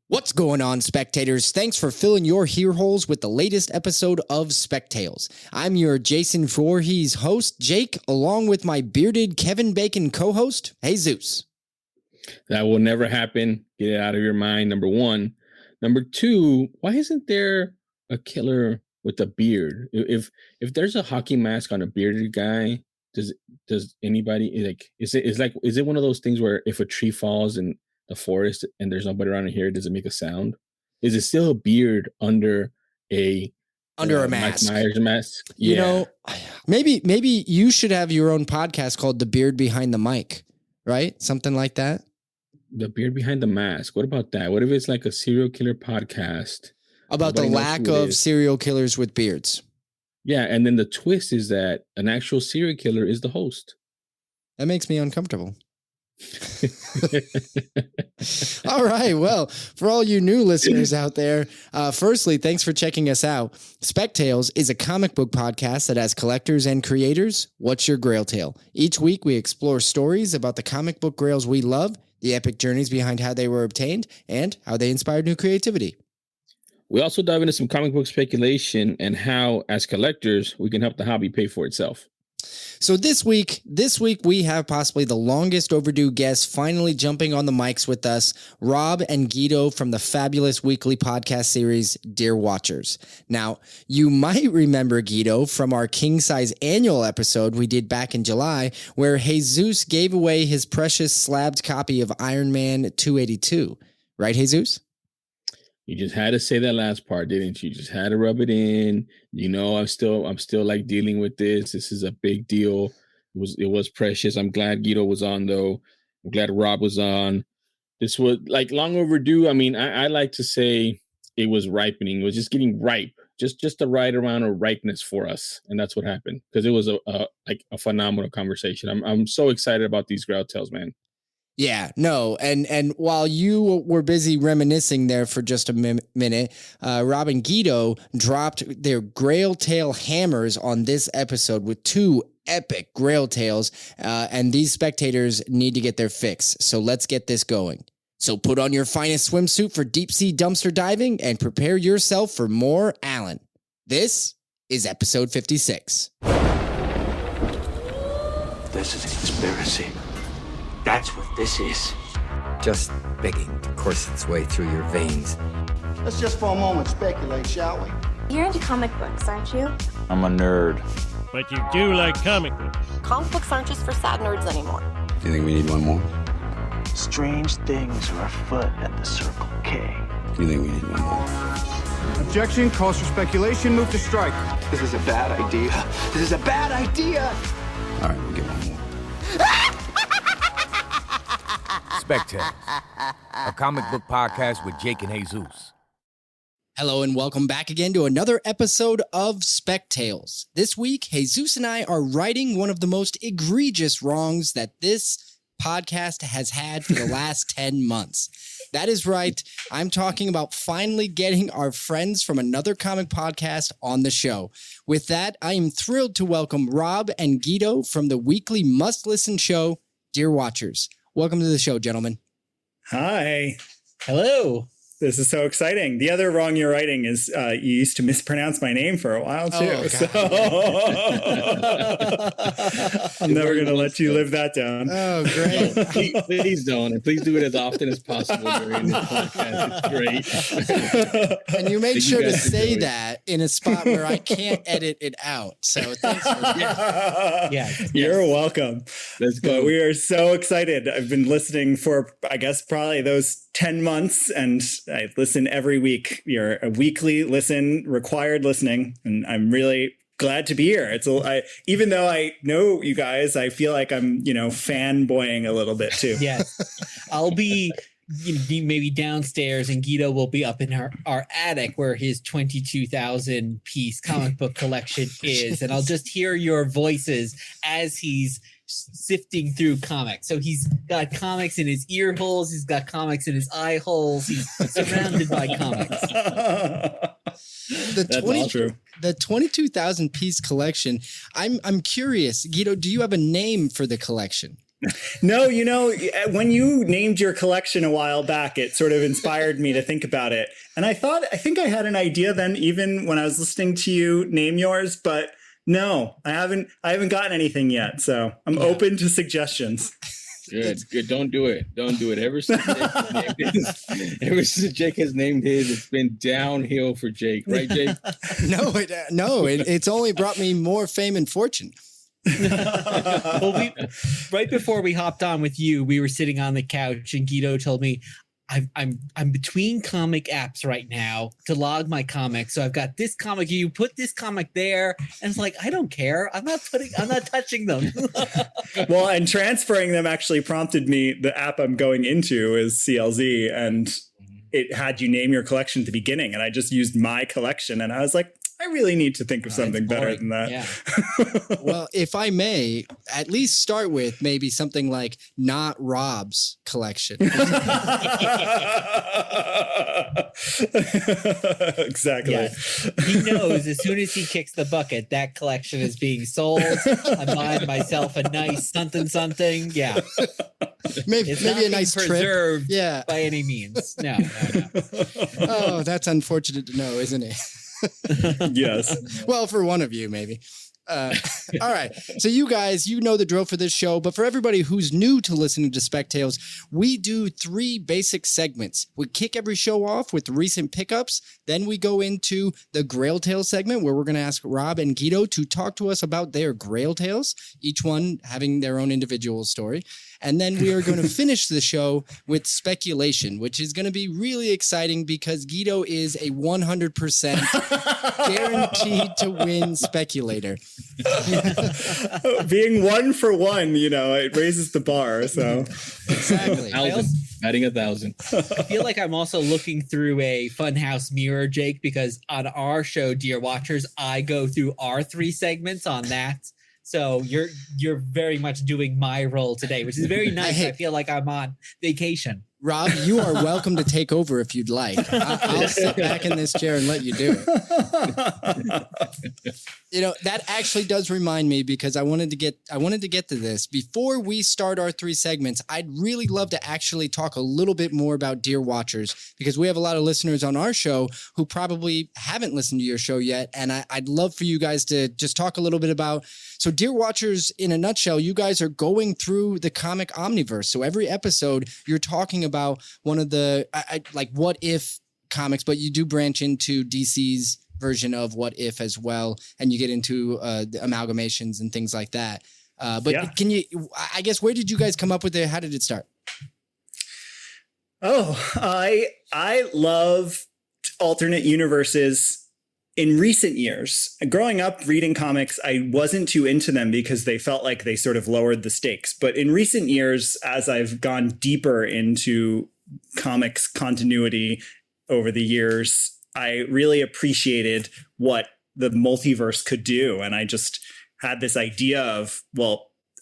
What's going on, spectators? Thanks for filling your ear holes with the latest episode of Spectales. I'm your Jason Voorhees host, Jake, along with my bearded Kevin Bacon co-host, Jesus. That will never happen. Get it out of your mind, number one. Number two, why isn't there a killer with a beard? If there's a hockey mask on a bearded guy, does anybody is it one of those things where if a tree falls in the forest and there's nobody around here, does it make a sound? Is it still a beard under a mask? Mike Myers mask? You know, maybe you should have your own podcast called The Beard Behind the Mic, right? Something like that. The Beard Behind the Mask. What about that? What if it's like a serial killer podcast about the lack of serial killers with beards? Yeah, and then the twist is that an actual serial killer is the host. That makes me uncomfortable. All right. Well, for all you new listeners out there, firstly, thanks for checking us out. Spectales is a comic book podcast that has collectors and creators. What's your grail tale? Each week, we explore stories about the comic book grails we love, the epic journeys behind how they were obtained, and how they inspired new creativity. We also dive into some comic book speculation and how, as collectors, we can help the hobby pay for itself. So this week we have possibly the longest overdue guest finally jumping on the mics with us, Rob and Guido from the fabulous weekly podcast series, Dear Watchers. Now, you might remember Guido from our King Size annual episode we did back in July, where Jesus gave away his precious slabbed copy of Iron Man 282. Right, Jesus? You just had to say that last part, didn't you? You just had to rub it in. You know, I'm still like dealing with this. This is a big deal. It was precious. I'm glad Guido was on, though. I'm glad Rob was on. This was like long overdue. I mean, I like to say it was ripening. It was just getting ripe, just the right amount of ripeness for us, and that's what happened because it was a phenomenal conversation. I'm so excited about these Grail Tales, man. Yeah, no. And while you were busy reminiscing there for just a minute, Rob and Guido dropped their Grail Tale hammers on this episode with two epic Grail Tales, and these spectators need to get their fix. So let's get this going. So put on your finest swimsuit for deep sea dumpster diving and prepare yourself for more Alan. This is episode 56. This is a conspiracy. That's what this is. Just begging to course its way through your veins. Let's just for a moment speculate, shall we? You're into comic books, aren't you? I'm a nerd. But you do like comic books. Comic books aren't just for sad nerds anymore. Do you think we need one more? Strange things are afoot at the Circle K. Do you think we need one more? Objection, calls for speculation, move to strike. This is a bad idea. This is a bad idea. All right, we'll get one more. Spectales, a comic book podcast with Jake and Jesus. Hello and welcome back again to another episode of Spectales. This week, Jesus and I are righting one of the most egregious wrongs that this podcast has had for the last 10 months. That is right. I'm talking about finally getting our friends from another comic podcast on the show. With that, I am thrilled to welcome Rob and Guido from the weekly must-listen show, Dear Watchers. Welcome to the show, gentlemen. Hi. Hello. This is so exciting. The other wrong you're writing is you used to mispronounce my name for a while, too. Oh, so I'm never going to let you live that down. Oh, great. Please don't. And please do it as often as possible during this podcast. It's great. And you made sure to say that in a spot where I can't edit it out. So thanks for that. Yes. You're welcome. Let's go. But we are so excited. I've been listening for, I guess, probably those 10 months, and I listen every week. You're a weekly listen, required listening, and I'm really glad to be here. Even though I know you guys, I feel like I'm, fanboying a little bit too. Yes, I'll be maybe downstairs, and Guido will be up in our attic where his 22,000 piece comic book collection is, and I'll just hear your voices as he's sifting through comics. So he's got comics in his ear holes. He's got comics in his eye holes. He's surrounded by comics. The 22,000 piece collection. I'm curious, Guido, do you have a name for the collection? No, when you named your collection a while back, it sort of inspired me to think about it. And I think I had an idea then, even when I was listening to you name yours, but no, I haven't gotten anything yet. So I'm open to suggestions. Good. Don't do it. Ever since Jake has named his, it's been downhill for Jake, right, Jake? No, it's only brought me more fame and fortune. Well, right before we hopped on with you, we were sitting on the couch, and Guido told me, I'm between comic apps right now to log my comics. So I've got this comic. You put this comic there, and it's like, I don't care. I'm not touching them. Well, and transferring them actually prompted me. The app I'm going into is CLZ, and it had you name your collection at the beginning, and I just used my collection, and I was like, I really need to think of something better than that. Yeah. Well, if I may, at least start with maybe something like not Rob's collection. Exactly. Yes. He knows as soon as he kicks the bucket, that collection is being sold. I'm buying myself a nice something. Yeah. Maybe a nice preserved trip. By any means. No. Oh, that's unfortunate to know, isn't it? Yes. Well, for one of you, maybe. All right. So you guys, you know the drill for this show, but for everybody who's new to listening to Spec Tales, we do 3 basic segments. We kick every show off with recent pickups. Then we go into the Grail Tales segment, where we're going to ask Rob and Guido to talk to us about their Grail Tales, each one having their own individual story. And then we are going to finish the show with speculation, which is going to be really exciting because Guido is a 100% guaranteed to win speculator. Being 1 for 1, it raises the bar. So exactly. Batting 1,000. I feel like I'm also looking through a funhouse mirror, Jake, because on our show, Dear Watchers, I go through our 3 segments on that. So you're very much doing my role today, which is very nice. I feel like I'm on vacation. Rob, you are welcome to take over if you'd like. I'll sit back in this chair and let you do it. That actually does remind me, because I wanted to get to this before we start our 3 segments. I'd really love to actually talk a little bit more about Dear Watchers, because we have a lot of listeners on our show who probably haven't listened to your show yet, and I'd love for you guys to just talk a little bit about. So Dear Watchers, in a nutshell, you guys are going through the comic omniverse. So every episode you're talking about one of the like what if comics, but you do branch into DC's version of what if as well, and you get into the amalgamations and things like that. Can you, I guess, where did you guys come up with it? How did it start? I love alternate universes. In recent years, growing up reading comics, I wasn't too into them because they felt like they sort of lowered the stakes. But in recent years, as I've gone deeper into comics continuity over the years, I really appreciated what the multiverse could do. And I just had this idea of,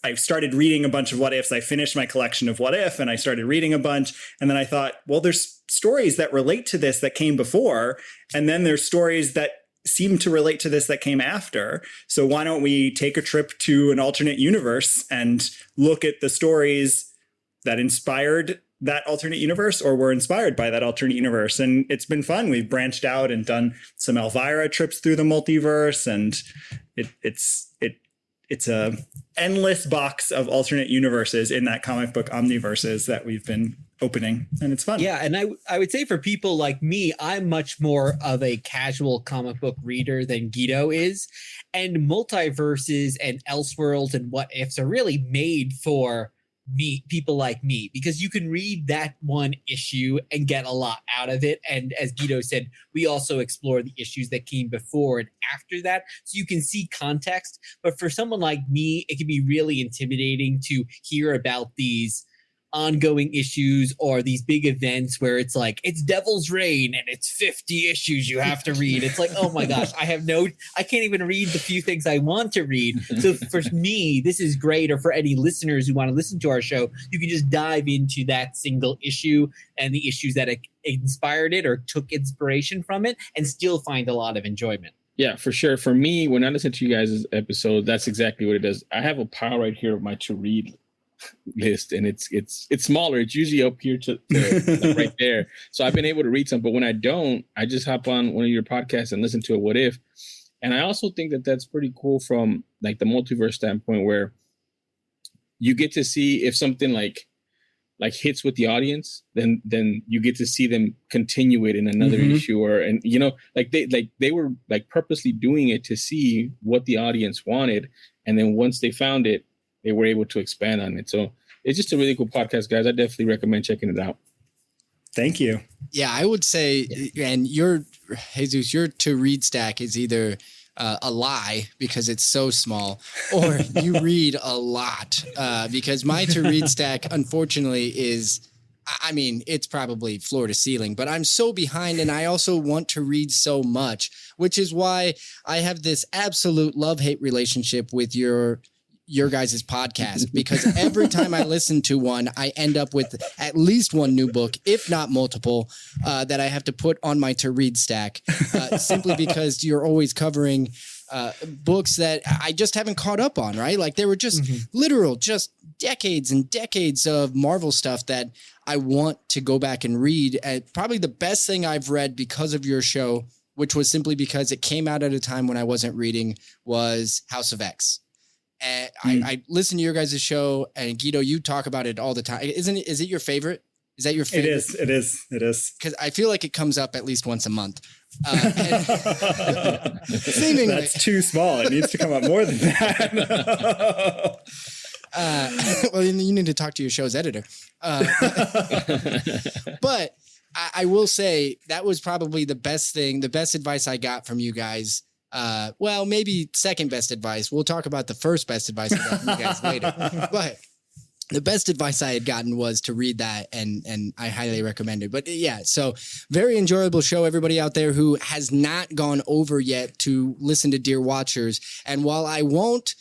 I started reading a bunch of what ifs. I finished my collection of what if, and I started reading a bunch. And then I thought, there's stories that relate to this that came before. And then there's stories that seem to relate to this that came after. So why don't we take a trip to an alternate universe and look at the stories that inspired that alternate universe or were inspired by that alternate universe? And it's been fun. We've branched out and done some Elvira trips through the multiverse, and it's a endless box of alternate universes in that comic book omniverses that we've been opening, and it's fun. Yeah, and I would say for people like me, I'm much more of a casual comic book reader than Guido is, and multiverses and Elseworlds and what ifs are really made for people like me, because you can read that one issue and get a lot out of it. And as Guido said, we also explore the issues that came before and after that, so you can see context. But for someone like me, it can be really intimidating to hear about these ongoing issues or these big events where it's like, it's Devil's Reign and it's 50 issues you have to read. It's like, oh my gosh, I can't even read the few things I want to read. So for me, this is great. Or for any listeners who want to listen to our show, you can just dive into that single issue and the issues that inspired it or took inspiration from it and still find a lot of enjoyment. Yeah, for sure. For me, when I listen to you guys' episode, that's exactly what it does. I have a pile right here of my to read list, and it's smaller. It's usually up here to like right there. So I've been able to read some, but when I don't, I just hop on one of your podcasts and listen to a what if. And I also think that that's pretty cool from like the multiverse standpoint, where you get to see if something like hits with the audience, then you get to see them continue it in another issue, or and you know, like they were like purposely doing it to see what the audience wanted, and then once they found it, they were able to expand on it. So it's just a really cool podcast, guys. I definitely recommend checking it out. Thank you. Yeah, I would say, and your Jesus, your to read stack is either a lie because it's so small, or you read a lot, because my to read stack, unfortunately, is, I mean, it's probably floor to ceiling, but I'm so behind, and I also want to read so much, which is why I have this absolute love-hate relationship with your guys' podcast, because every time I listen to one, I end up with at least one new book, if not multiple, that I have to put on my to read stack, simply because you're always covering books that I just haven't caught up on, right? Like they were just literal, just decades and decades of Marvel stuff that I want to go back and read. And probably the best thing I've read because of your show, which was simply because it came out at a time when I wasn't reading, was House of X. And I listen to your guys' show, and Guido, you talk about it all the time. Is it your favorite? Is that your favorite? It is. Because I feel like it comes up at least once a month. Seemingly. That's too small. It needs to come up more than that. Well, you need to talk to your show's editor. But I will say that was probably the best advice I got from you guys. Well, maybe second best advice. We'll talk about the first best advice I got from you guys later. But the best advice I had gotten was to read that, and I highly recommend it. But yeah, so very enjoyable show, everybody out there who has not gone over yet to listen to Dear Watchers. And while I won't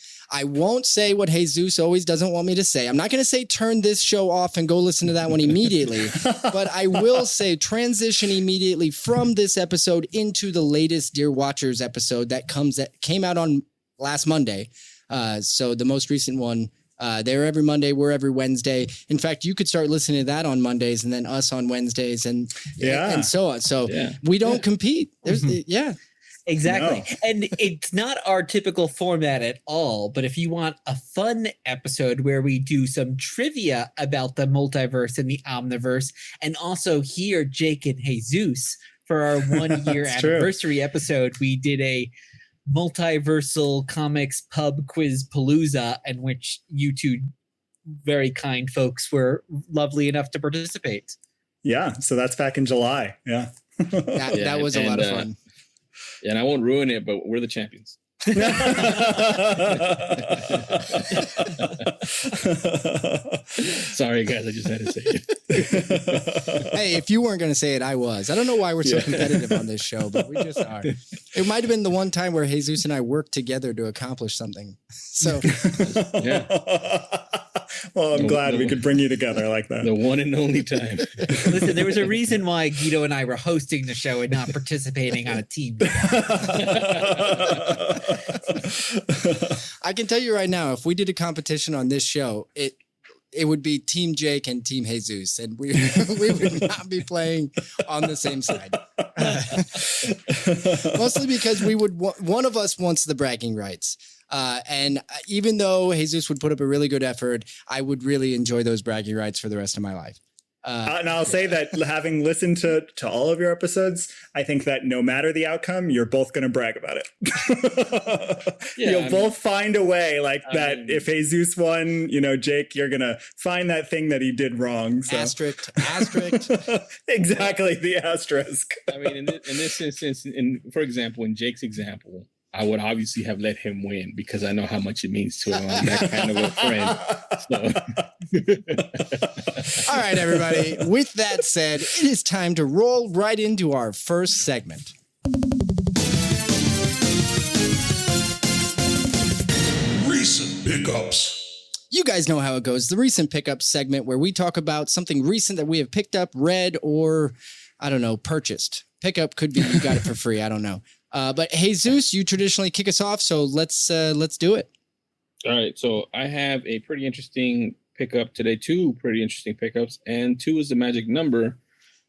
say what Jesus always doesn't want me to say. I'm not going to say turn this show off and go listen to that one immediately, but I will say transition immediately from this episode into the latest Dear Watchers episode that came out on last Monday. So the most recent one, they're every Monday, we're every Wednesday. In fact, you could start listening to that on Mondays and then us on Wednesdays and so on. So we don't compete. There's Exactly. No. And it's not our typical format at all, but if you want a fun episode where we do some trivia about the multiverse and the omniverse, and also hear Jake and Jesus for our 1 year anniversary episode, we did a multiversal comics pub quiz palooza in which you two very kind folks were lovely enough to participate. Yeah. So that's back in July. Yeah. That was a lot of fun. And I won't ruin it, but we're the champions. Sorry, guys. I just had to say it. Hey, if you weren't going to say it, I was. I don't know why we're so competitive on this show, but we just are. It might have been the one time where Jesus and I worked together to accomplish something. So, Well, I'm glad we could bring you together like that. The one and only time. Listen, there was a reason why Guido and I were hosting the show and not participating on a team. I can tell you right now, if we did a competition on this show, it would be Team Jake and Team Jesus, and we would not be playing on the same side. Mostly because one of us wants the bragging rights. And even though Jesus would put up a really good effort, I would really enjoy those bragging rights for the rest of my life. And I'll say that having listened to all of your episodes, I think that no matter the outcome, you're both going to brag about it. You'll both find a way that if Jesus won, Jake, you're going to find that thing that he did wrong. So. Asterisk. Exactly, the asterisk. I mean, in this instance, for example, in Jake's example, I would obviously have let him win because I know how much it means to him. I'm that kind of a friend. So. All right, everybody. With that said, it is time to roll right into our first segment. Recent pickups. You guys know how it goes. The recent pickups segment where we talk about something recent that we have picked up, read, or, I don't know, purchased. Pickup could be you got it for free. I don't know. But Jesus, you traditionally kick us off, so let's do it. All right, so I have a pretty interesting pickup today, two pretty interesting pickups, and 2 is the magic number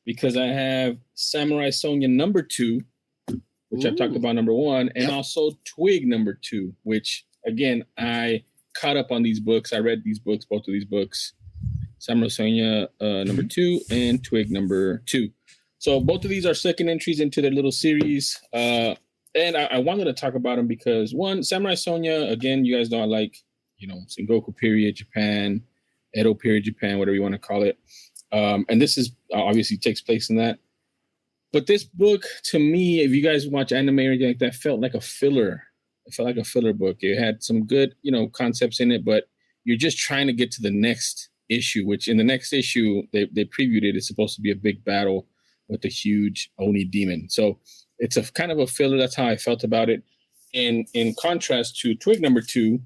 because I have Samurai Sonya number 2, which I've talked about number 1, and also Twig number 2, which again I caught up on these books. I read these books, both of these books, Samurai Sonya number 2 and Twig number 2. So both of these are second entries into their little series. And I wanted to talk about them because, one, Samurai Sonya, again, you guys know I like, Sengoku period Japan, Edo period Japan, whatever you want to call it. And this is obviously takes place in that. But this book, to me, if you guys watch anime or anything like that, felt like a filler. It felt like a filler book. It had some good, concepts in it, but you're just trying to get to the next issue, which in the next issue, they previewed it. It's supposed to be a big battle with a huge Oni demon. So it's a kind of a filler. That's how I felt about it. And in contrast to Twig number 2,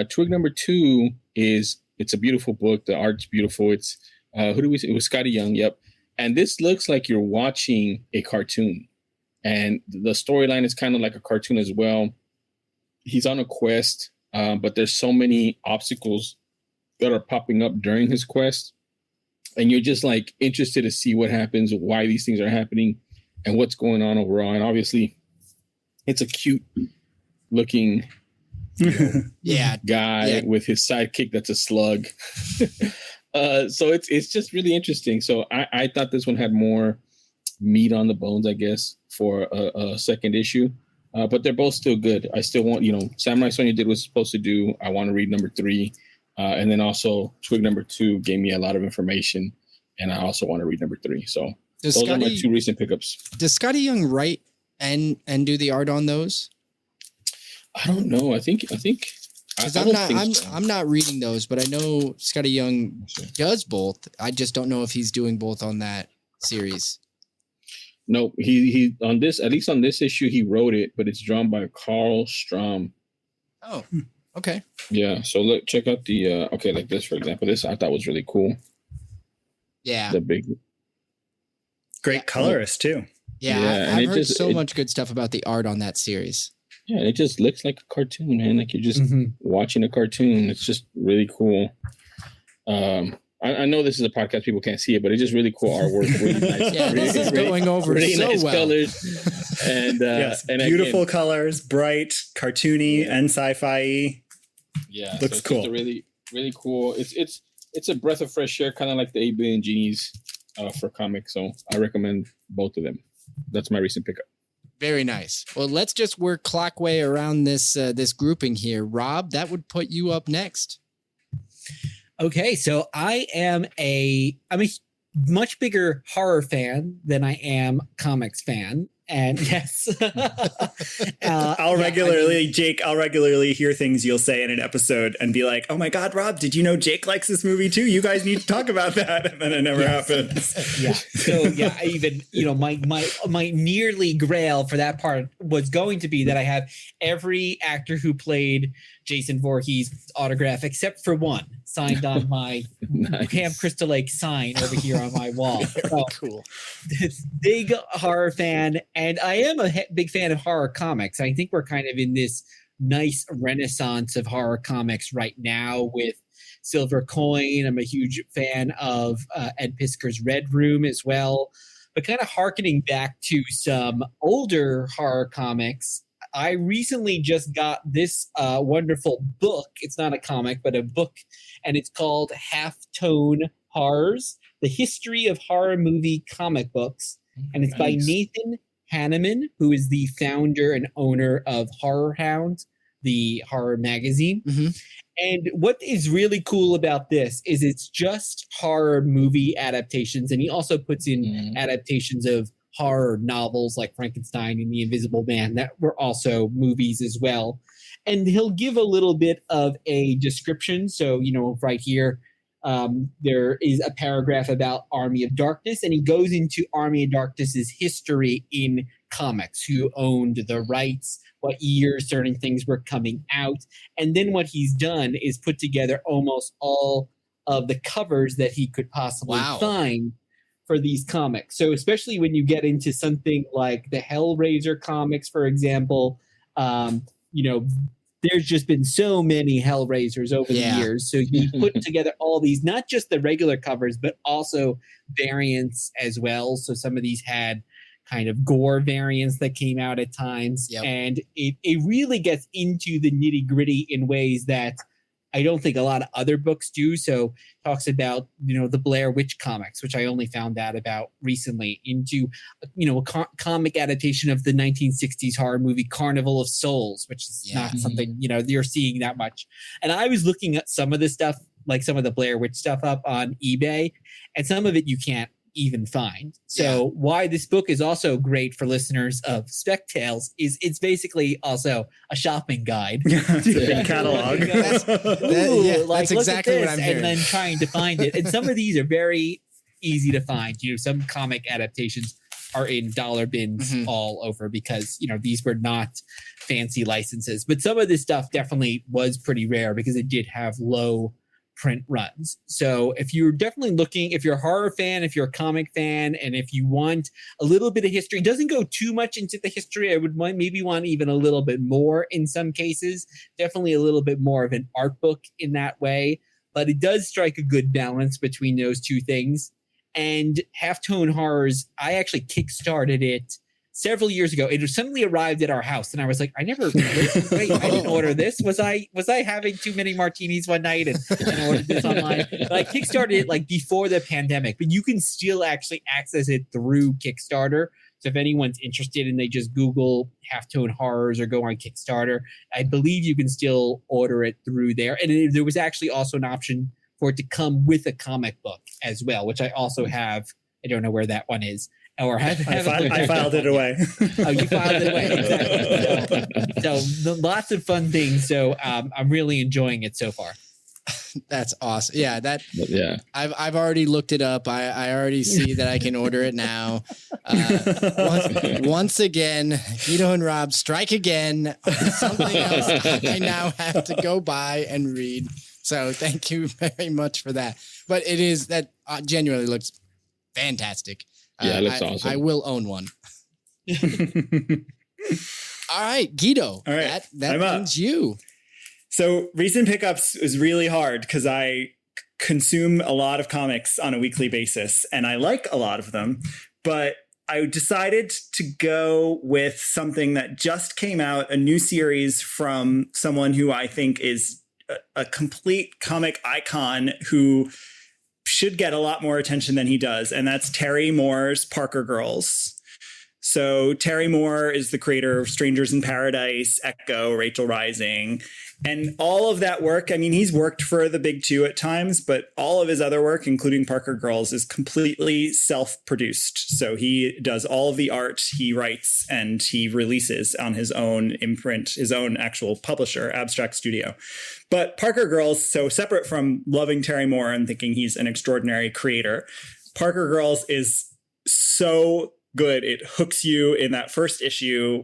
Twig number 2 it's a beautiful book. The art's beautiful. It's who do we say? It was Scotty Young. Yep. And this looks like you're watching a cartoon. And the storyline is kind of like a cartoon as well. He's on a quest, but there's so many obstacles that are popping up during his quest. And you're just like interested to see what happens, why these things are happening, and what's going on overall. And obviously, it's a cute looking guy with his sidekick that's a slug. So it's just really interesting. So I thought this one had more meat on the bones, I guess, for a second issue. But they're both still good. I still want, Samurai Sonya did what it's supposed to do. I want to read number 3. And then also Twig number 2 gave me a lot of information. And I also want to read number 3. So those are my 2 recent pickups. Does Scotty Young write and do the art on those? I don't know. I think because I'm not reading those, but I know Scotty Young does both. I just don't know if he's doing both on that series. No, he on this, at least on this issue, he wrote it, but it's drawn by Carl Strom. Oh, okay. Yeah. So look, check out the like this, for example. This I thought was really cool. Yeah. The big great colorist too. Yeah, I've heard so much good stuff about the art on that series. Yeah, it just looks like a cartoon, man. Like you're just watching a cartoon. It's just really cool. I know this is a podcast; people can't see it, but it's just really cool artwork. Really nice. Yeah, this is going over really so nice well. Colors and and beautiful colors, bright, cartoony, and sci-fi. Yeah, looks so cool. It's really really cool. It's a breath of fresh air, kind of like the 8 Billion Genies for comics. So I recommend both of them. That's my recent pickup. Very nice. Well, let's just work clockway around this this grouping here. Rob, that would put you up next. Okay, so I'm a much bigger horror fan than I am comics fan. And yes, I'll regularly hear things you'll say in an episode and be like, oh my God, Rob, did you know Jake likes this movie too? You guys need to talk about that. And then it never happens. Yeah. So yeah, I even, my nearly grail for that part was going to be that I have every actor who played Jason Voorhees autograph except for one signed on my Camp Crystal Lake sign over here on my wall. So, cool. This big horror fan, and I am a big fan of horror comics. I think we're kind of in this nice renaissance of horror comics right now with Silver Coin. I'm a huge fan of Ed Pisker's Red Room as well. But kind of hearkening back to some older horror comics, I recently just got this wonderful book. It's not a comic, but a book, and it's called Halftone Horrors, The History of Horror Movie Comic Books. And it's by Nathan Hanneman, who is the founder and owner of Horror Hound, the horror magazine. Mm-hmm. And what is really cool about this is it's just horror movie adaptations. And he also puts in adaptations of horror novels like Frankenstein and The Invisible Man that were also movies as well. And he'll give a little bit of a description. So, right here, there is a paragraph about Army of Darkness, and he goes into Army of Darkness's history in comics, who owned the rights, what year certain things were coming out. And then what he's done is put together almost all of the covers that he could possibly find for these comics. So especially when you get into something like the Hellraiser comics, for example, there's just been so many Hellraisers over the years. So he put together all these, not just the regular covers, but also variants as well. So some of these had kind of gore variants that came out at times. And it really gets into the nitty gritty in ways that I don't think a lot of other books do. So talks about, the Blair Witch comics, which I only found out about recently, into, a comic adaptation of the 1960s horror movie Carnival of Souls, which is not something, you're seeing that much. And I was looking at some of this stuff, like some of the Blair Witch stuff up on eBay, and some of it you can't even find. So why this book is also great for listeners of Spec Tales is it's basically also a shopping guide. Catalog. That's exactly what I'm hearing. And then trying to find it. And some of these are very easy to find. Some comic adaptations are in dollar bins all over because, these were not fancy licenses. But some of this stuff definitely was pretty rare because it did have low print runs. So if you're definitely looking, if you're a horror fan, if you're a comic fan, and if you want a little bit of history, it doesn't go too much into the history. I would maybe want even a little bit more in some cases, definitely a little bit more of an art book in that way, but it does strike a good balance between those two things. And Halftone Horrors, I actually kickstarted it several years ago. It suddenly arrived at our house, and I was like, I didn't order this. Was I having too many martinis one night and ordered this online? But I kickstarted it like before the pandemic, but you can still actually access it through Kickstarter. So if anyone's interested and they just Google Halftone Horrors or go on Kickstarter, I believe you can still order it through there. And there was actually also an option for it to come with a comic book as well, which I also have. I don't know where that one is. Or I filed it away. Oh, you filed it away. Exactly. So lots of fun things. So I'm really enjoying it so far. That's awesome. Yeah, I've already looked it up. I already see that I can order it now. Once again, Guido and Rob strike again on something else I now have to go buy and read. So thank you very much for that. But it is that genuinely looks fantastic. Yeah, it looks awesome. I will own one. All right, Guido. All right, that means you. So recent pickups is really hard because I consume a lot of comics on a weekly basis, and I like a lot of them. But I decided to go with something that just came out, a new series from someone who I think is a complete comic icon who should get a lot more attention than he does, and that's Terry Moore's Parker Girls. So Terry Moore is the creator of Strangers in Paradise, Echo, Rachel Rising, and all of that work. I mean, he's worked for the big two at times, but all of his other work, including Parker Girls, is completely self-produced. So he does all of the art, he writes, and he releases on his own imprint, his own actual publisher, Abstract Studio. But Parker Girls, so separate from loving Terry Moore and thinking he's an extraordinary creator, Parker Girls is so good. It hooks you in that first issue,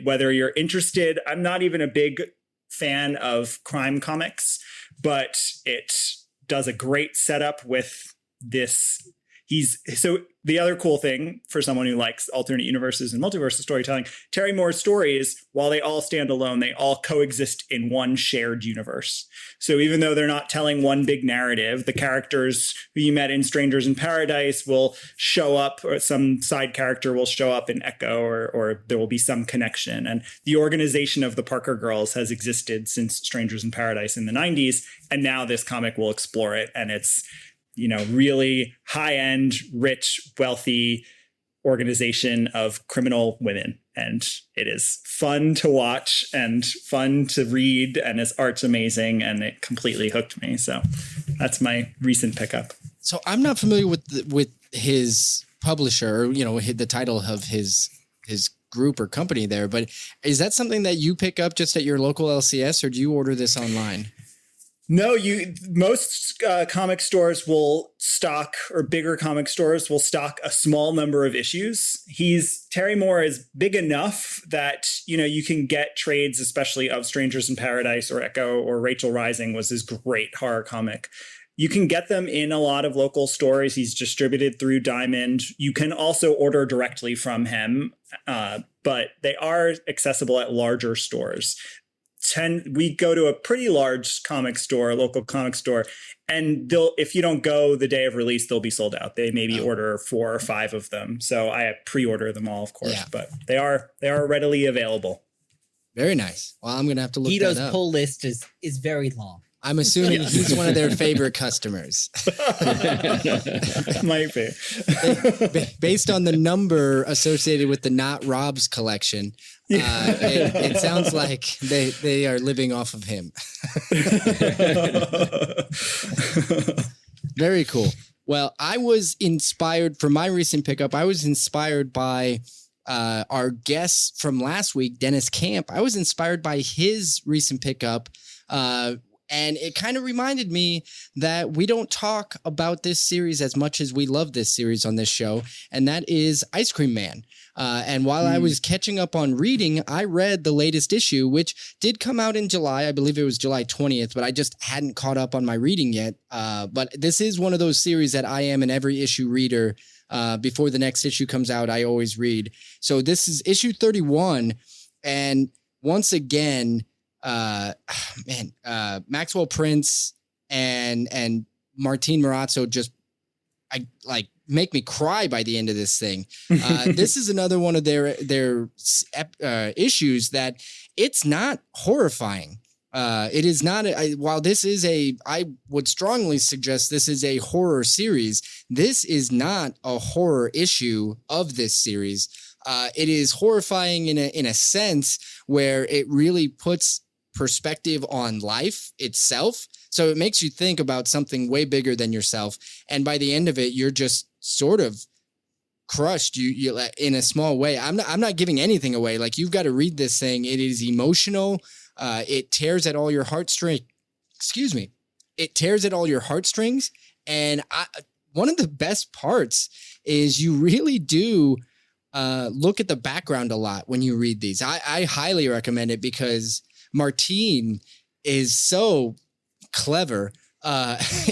whether you're interested. I'm not even a big fan of crime comics, but it does a great setup with this. So the other cool thing for someone who likes alternate universes and multiverse storytelling, Terry Moore's stories, while they all stand alone, they all coexist in one shared universe. So even though they're not telling one big narrative, the characters who you met in Strangers in Paradise will show up, or some side character will show up in Echo, or there will be some connection. And the organization of the Parker Girls has existed since Strangers in Paradise in the 90s. And now this comic will explore it. And it's, really high-end, rich, wealthy organization of criminal women. And it is fun to watch and fun to read, and his art's amazing, and it completely hooked me. So that's my recent pickup. So I'm not familiar with his publisher, the title of his group or company there, but is that something that you pick up just at your local LCS, or do you order this online? No, most comic stores will stock, or bigger comic stores will stock a small number of issues. Terry Moore is big enough that, you can get trades, especially of Strangers in Paradise or Echo or Rachel Rising was his great horror comic. You can get them in a lot of local stores. He's distributed through Diamond. You can also order directly from him, but they are accessible at larger stores. we go to a pretty large comic store, local comic store, and if you don't go the day of release, they'll be sold out. They maybe order 4 or 5 of them. So I pre-order them all, of course, but they are readily available. Very nice. Well, I'm going to have to look Guido's that up. pull list is very long. I'm assuming he's one of their favorite customers. Might be. Based on the number associated with the Not Rob's collection, it sounds like they are living off of him. Very cool. Well, I was inspired for my recent pickup. I was inspired by our guest from last week, Dennis Camp. I was inspired by his recent pickup. And it kind of reminded me that we don't talk about this series as much as we love this series on this show, and that is Ice Cream Man. And while I was catching up on reading, I read the latest issue, which did come out in July. I believe it was July 20th, but I just hadn't caught up on my reading yet. But this is one of those series that I am an every issue reader. Before the next issue comes out, I always read. So this is issue 31. And once again, Maxwell Prince and Martin Morazzo just make me cry by the end of this thing. This is another one of their issues that it's not horrifying. It is not. While this is I would strongly suggest this is a horror series. This is not a horror issue of this series. It is horrifying in a sense where it really puts perspective on life itself. So it makes you think about something way bigger than yourself. And by the end of it, you're just sort of crushed you in a small way. I'm not giving anything away. Like, you've got to read this thing. It is emotional. It tears at all your heartstrings. Excuse me. It tears at all your heartstrings. And one of the best parts is you really do look at the background a lot when you read these. I highly recommend it because Martine is so clever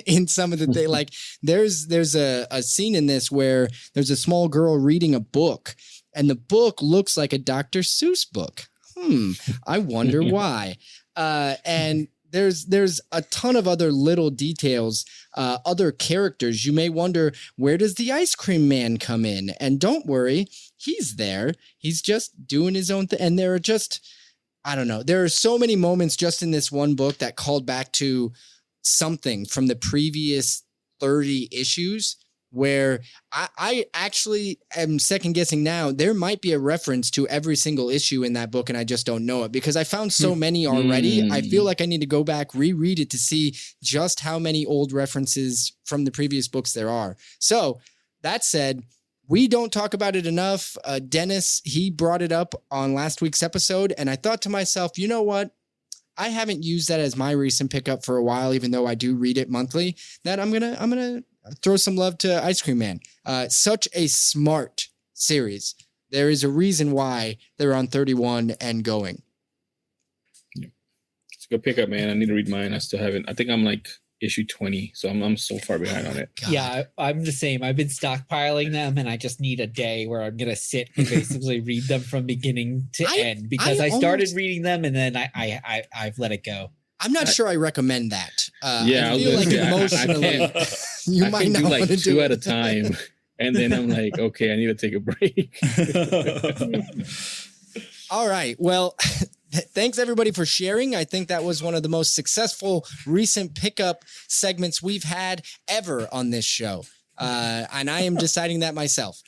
in some of the things. Like, there's a scene in this where there's a small girl reading a book, and the book looks like a Dr. Seuss book. I wonder why. And there's a ton of other little details, other characters. You may wonder, where does the Ice Cream Man come in? And don't worry, he's there. He's just doing his own thing. And there are just, I don't know. There are so many moments just in this one book that called back to something from the previous 30 issues where I actually am second guessing now. There might be a reference to every single issue in that book, and I just don't know it because I found so many already. I feel like I need to go back, reread it to see just how many old references from the previous books there are. So that said, we don't talk about it enough. Dennis, he brought it up on last week's episode, and I thought to myself, you know what? I haven't used that as my recent pickup for a while, even though I do read it monthly. That I'm gonna throw some love to Ice Cream Man. Such a smart series. There is a reason why they're on 31 and going. Yeah. It's a good pickup, man. I need to read mine. I still haven't. I think I'm like issue 20, so I'm so far behind on it. God. Yeah, I'm the same. I've been stockpiling them, and I just need a day where I'm gonna sit and basically read them from beginning to end because I started reading them and then I've let it go. I'm not sure I recommend that. Yeah, I feel like emotionally, you might not do like want to do 2 it at a time, and then I'm like, okay, I need to take a break. All right. Well, thanks everybody for sharing. I think that was one of the most successful recent pickup segments we've had ever on this show. And I am deciding that myself.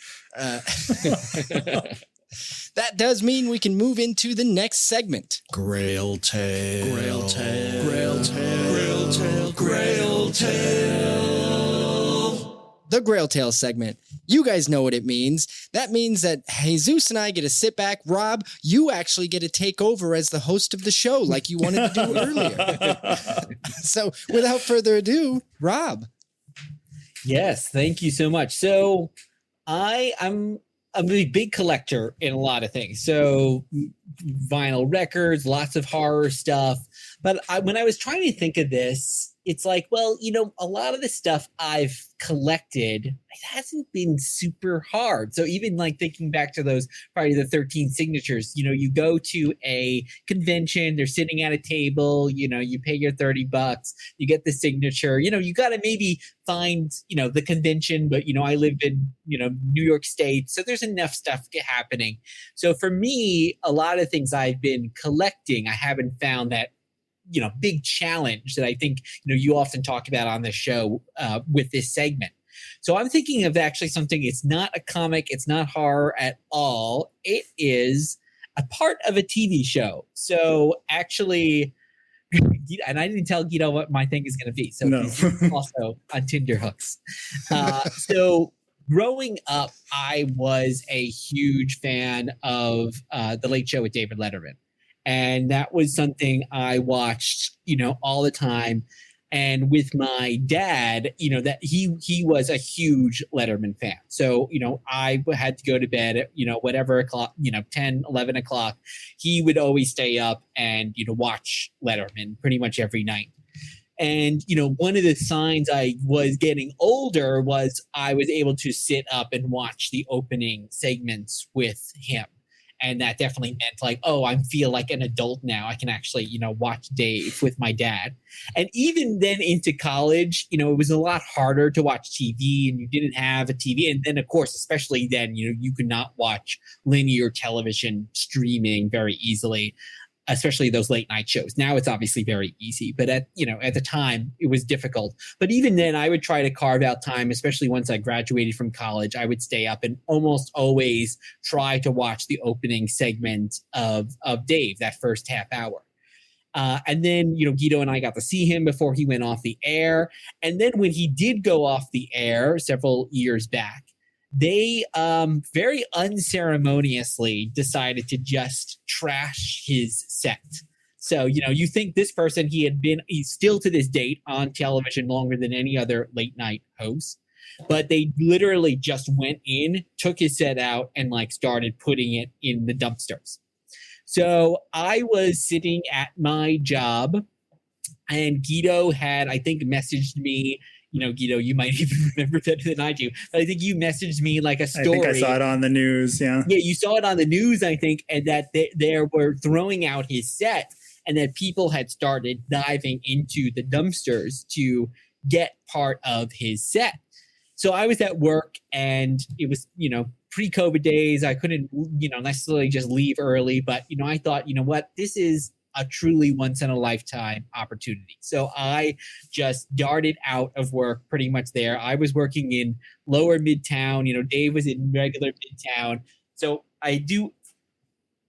That does mean we can move into the next segment. Grail Tale. Grail Tale. Grail Tale. Grail Tale. Grail Tale. The Grail Tale segment. You guys know what it means. That means that Jesus and I get to sit back. Rob, you actually get to take over as the host of the show like you wanted to do earlier. So without further ado, Rob. Yes, thank you so much. So I'm a big collector in a lot of things. So vinyl records, lots of horror stuff. But when I was trying to think of this, it's like, well, a lot of the stuff I've collected, it hasn't been super hard. So even like thinking back to those Friday the 13th signatures, you go to a convention, they're sitting at a table, you pay your $30, you get the signature, you got to maybe find, the convention, but, I live in, New York State. So there's enough stuff happening. So for me, a lot of things I've been collecting, I haven't found that big challenge that I think, you often talk about on the show with this segment. So I'm thinking of actually something, it's not a comic, it's not horror at all. It is a part of a TV show. So actually, and I didn't tell Guido what my thing is going to be. So no. He's also on Tinder hooks. So growing up, I was a huge fan of The Late Show with David Letterman. And that was something I watched, all the time. And with my dad, that he was a huge Letterman fan. So, I had to go to bed at, whatever o'clock, 10, 11 o'clock. He would always stay up and, watch Letterman pretty much every night. And, one of the signs I was getting older was I was able to sit up and watch the opening segments with him. And that definitely meant like, oh, I feel like an adult now. I can actually, watch Dave with my dad. And even then into college, it was a lot harder to watch TV and you didn't have a TV. And then, of course, especially then, you could not watch linear television streaming very easily, especially those late night shows. Now it's obviously very easy, but at the time it was difficult. But even then I would try to carve out time, especially once I graduated from college. I would stay up and almost always try to watch the opening segment of Dave, that first half hour. And then, Guido and I got to see him before he went off the air. And then when he did go off the air several years back, they very unceremoniously decided to just trash his set. So, you think this person, he's still to this date on television longer than any other late night host, but they literally just went in, took his set out and started putting it in the dumpsters. So I was sitting at my job and Guido had, I think, messaged me. Guido, you might even remember better than I do. But I think you messaged me like a story. I think I saw it on the news, yeah. Yeah, you saw it on the news, I think, and that they were throwing out his set and that people had started diving into the dumpsters to get part of his set. So I was at work and it was, pre-COVID days. I couldn't, necessarily just leave early. But, I thought, what, this is a truly once-in-a-lifetime opportunity. So I just darted out of work pretty much there. I was working in lower Midtown. Dave was in regular Midtown. So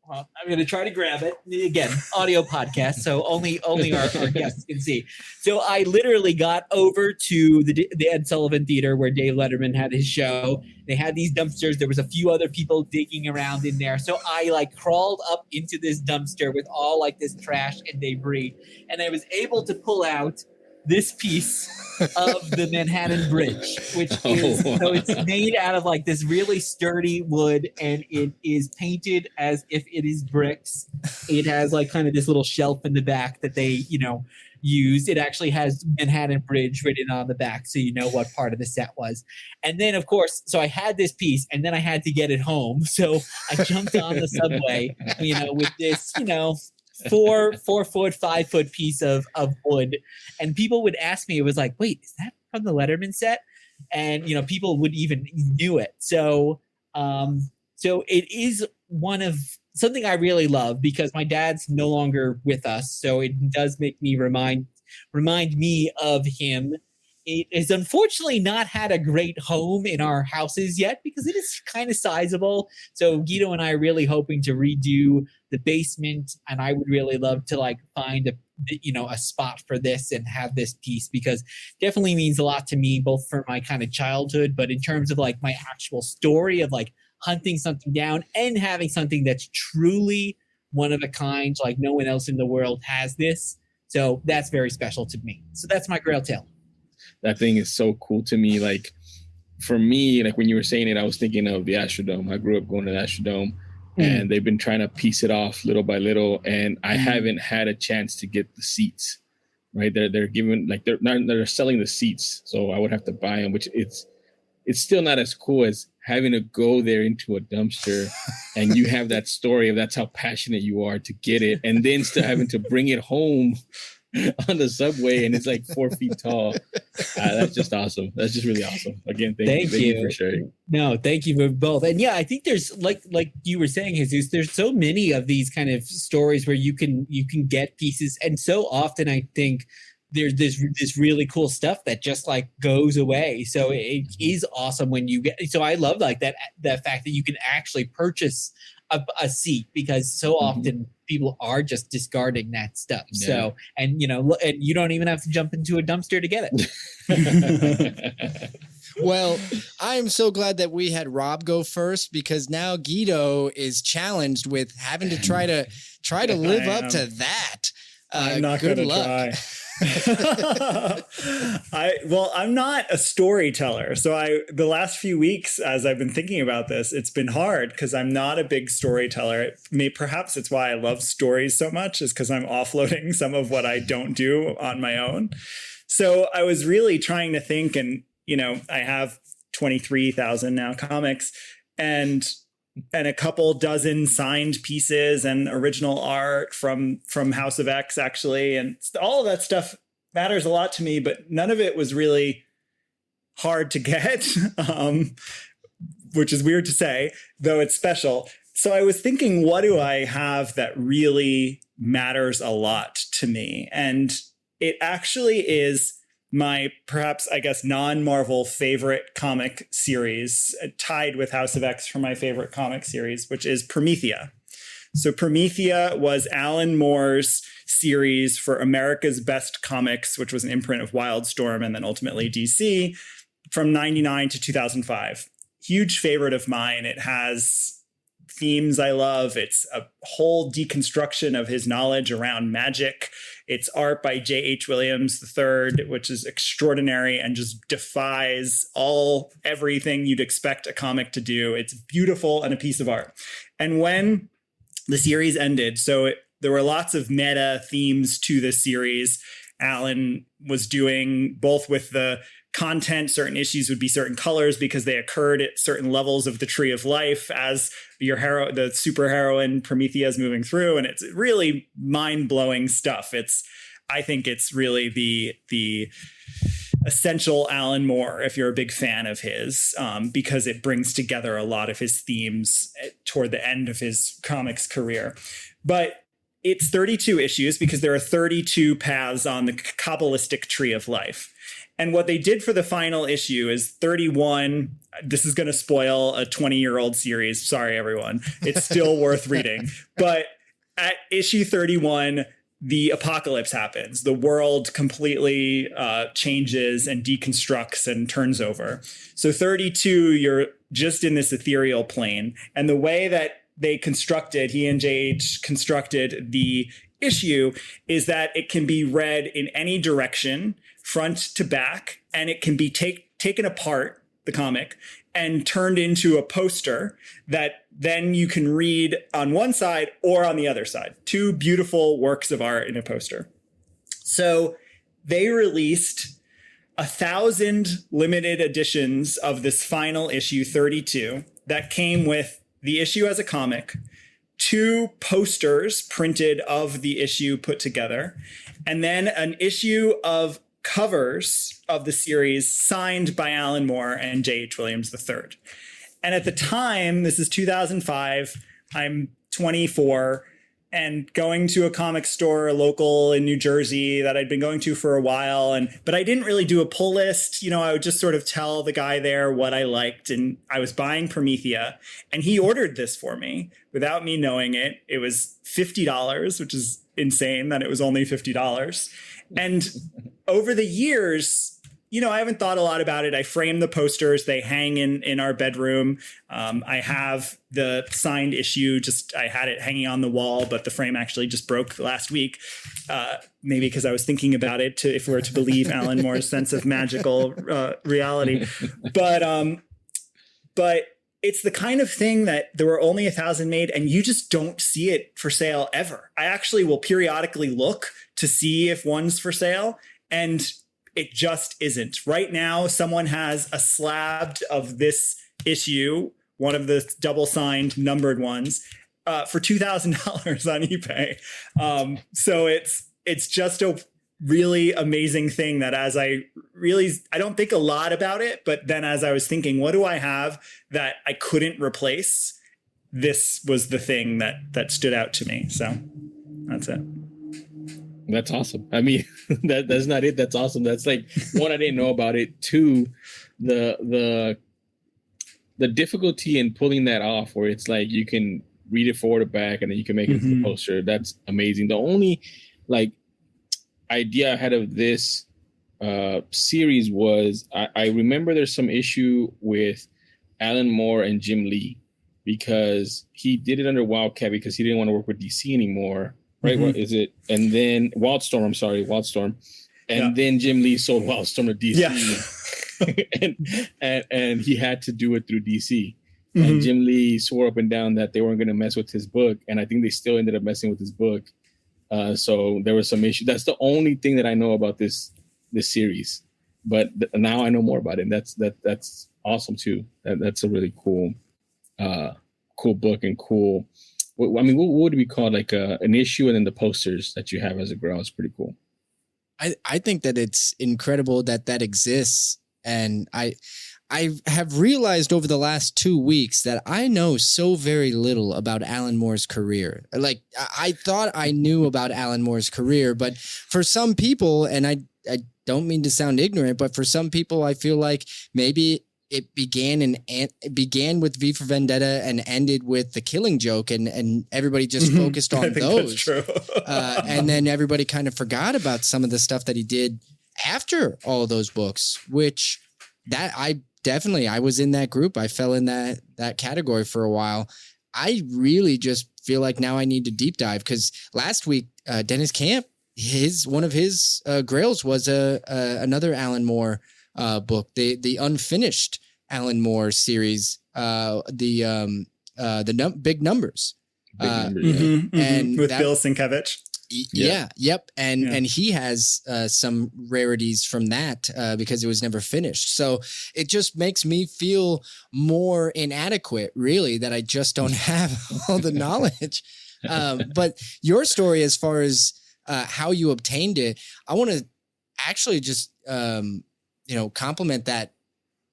I'm going to try to grab it. Again, audio podcast, so only our guests can see. So I literally got over to the Ed Sullivan Theater where Dave Letterman had his show. They had these dumpsters. There was a few other people digging around in there. So I crawled up into this dumpster with all this trash and debris. And I was able to pull out this piece of the Manhattan Bridge, which is, so it's made out of this really sturdy wood and it is painted as if it is bricks. It has kind of this little shelf in the back that they, used. It actually has Manhattan Bridge written on the back, so you know what part of the set was. And then, of course, so I had this piece and then I had to get it home. So I jumped on the subway, with this, 4 foot, 5 foot piece of wood. And people would ask me, it was like, wait, is that from the Letterman set? And, people would even knew it. So, so it is something I really love because my dad's no longer with us. So it does make me remind me of him. It has unfortunately not had a great home in our houses yet because it is kind of sizable. So Guido and I are really hoping to redo the basement, and I would really love to find a spot for this and have this piece because it definitely means a lot to me, both for my kind of childhood, but in terms of my actual story of hunting something down and having something that's truly one of a kind, no one else in the world has this. So that's very special to me. So that's my Grail tale. That thing is so cool to me. For me, when you were saying it, I was thinking of the Astrodome. I grew up going to the Astrodome and they've been trying to piece it off little by little. And I haven't had a chance to get the seats. right? They're giving like they're selling the seats, so I would have to buy them, which it's still not as cool as having to go there into a dumpster and you have that story of that's how passionate you are to get it, and then still having to bring it home on the subway and it's like 4 feet tall. That's just awesome. That's just really awesome. Again, thank you for sharing. No, thank you for both. And yeah, I think there's like you were saying, Jesus, there's so many of these kind of stories where you can get pieces, and so often I think there's this really cool stuff that just like goes away. So it is awesome when you get. So I love like that fact that you can actually purchase a seat, because so often people are just discarding that stuff. Yeah. So, and you know, and you don't even have to jump into a dumpster to get it. Well, I am so glad that we had Rob go first, because now Guido is challenged with having to try to live up to that. I'm not good gonna luck. try. I'm not a storyteller. So the last few weeks, as I've been thinking about this, it's been hard because I'm not a big storyteller. Perhaps it's why I love stories so much, is because I'm offloading some of what I don't do on my own. So I was really trying to think, and you know, I have 23,000 now comics and a couple dozen signed pieces and original art from House of X, actually. And all of that stuff matters a lot to me, but none of it was really hard to get, which is weird to say, though it's special. So I was thinking, what do I have that really matters a lot to me? And it actually is my, perhaps, I guess, non-Marvel favorite comic series, tied with House of X for my favorite comic series, which is Promethea. So Promethea was Alan Moore's series for America's Best Comics, which was an imprint of Wildstorm and then ultimately DC, from 99 to 2005. Huge favorite of mine. It has themes I love. It's a whole deconstruction of his knowledge around magic. It's art by J.H. Williams III, which is extraordinary and just defies everything you'd expect a comic to do. It's beautiful and a piece of art. And when the series ended, there were lots of meta themes to this series. Alan was doing both with the content, certain issues would be certain colors because they occurred at certain levels of the tree of life as the superheroine Promethea is moving through. And it's really mind-blowing stuff. I think it's really the essential Alan Moore, if you're a big fan of his, because it brings together a lot of his themes toward the end of his comics career. But it's 32 issues because there are 32 paths on the Kabbalistic tree of life. And what they did for the final issue is 31. This is going to spoil a 20-year-old series. Sorry, everyone. It's still worth reading. But at issue 31, the apocalypse happens. The world completely changes and deconstructs and turns over. So 32, you're just in this ethereal plane. And the way that he and JH constructed the issue is that it can be read in any direction, front to back, and it can be taken apart, the comic, and turned into a poster that then you can read on one side or on the other side. Two beautiful works of art in a poster. So they released 1,000 limited editions of this final issue 32 that came with the issue as a comic, 2 posters printed of the issue put together, and then an issue of covers of the series signed by Alan Moore and J.H. Williams III. And at the time, this is 2005, I'm 24 and going to a comic store local in New Jersey that I'd been going to for a while. But I didn't really do a pull list. You know, I would just sort of tell the guy there what I liked. And I was buying Promethea, and he ordered this for me without me knowing it. It was $50, which is insane that it was only $50. And over the years, you know, I haven't thought a lot about it. I framed the posters. They hang in our bedroom. I have the signed issue. I had it hanging on the wall, but the frame actually just broke last week. Maybe because I was thinking about it, if we were to believe Alan Moore's sense of magical reality. But it's the kind of thing that there were only 1,000 made and you just don't see it for sale ever. I actually will periodically look to see if one's for sale, and it just isn't. Right now, someone has a slab of this issue, one of the double-signed numbered ones, for $2,000 on eBay. So it's just a really amazing thing that as I don't think a lot about it, but then as I was thinking, what do I have that I couldn't replace? This was the thing that stood out to me. So that's it. That's awesome. I mean, that's not it. That's awesome. That's like, one, I didn't know about it. Two, the difficulty in pulling that off, where it's like you can read it forward or back and then you can make it into the poster. That's amazing. The only like idea I had of this series was I remember there's some issue with Alan Moore and Jim Lee, because he did it under Wildcat because he didn't want to work with DC anymore. Right? What is it? And then Wildstorm. And then Jim Lee sold Wildstorm to DC. and he had to do it through DC. And Jim Lee swore up and down that they weren't going to mess with his book. And I think they still ended up messing with his book. So there was some issue. That's the only thing that I know about this series. But now I know more about it. And that's awesome too. That's a really cool book and cool. I mean, what would we call like an issue, and then the posters that you have as a Grail is pretty cool. I think that it's incredible that exists, and I have realized over the last 2 weeks that I know so very little about Alan Moore's career. Like I thought I knew about Alan Moore's career, but for some people, and I don't mean to sound ignorant, but for some people, I feel like maybe it began with V for Vendetta and ended with The Killing Joke, and everybody just focused on those. That's true. And then everybody kind of forgot about some of the stuff that he did after all of those books, which I was in that group. I fell in that category for a while. I really just feel like now I need to deep dive, because last week, Dennis Camp, one of his grails was another Alan Moore book, the unfinished Alan Moore series, Big Numbers. And with Bill Sienkiewicz. And he has some rarities from that because it was never finished. So it just makes me feel more inadequate, really, that I just don't have all the knowledge. But your story, as far as how you obtained it, I want to actually just compliment that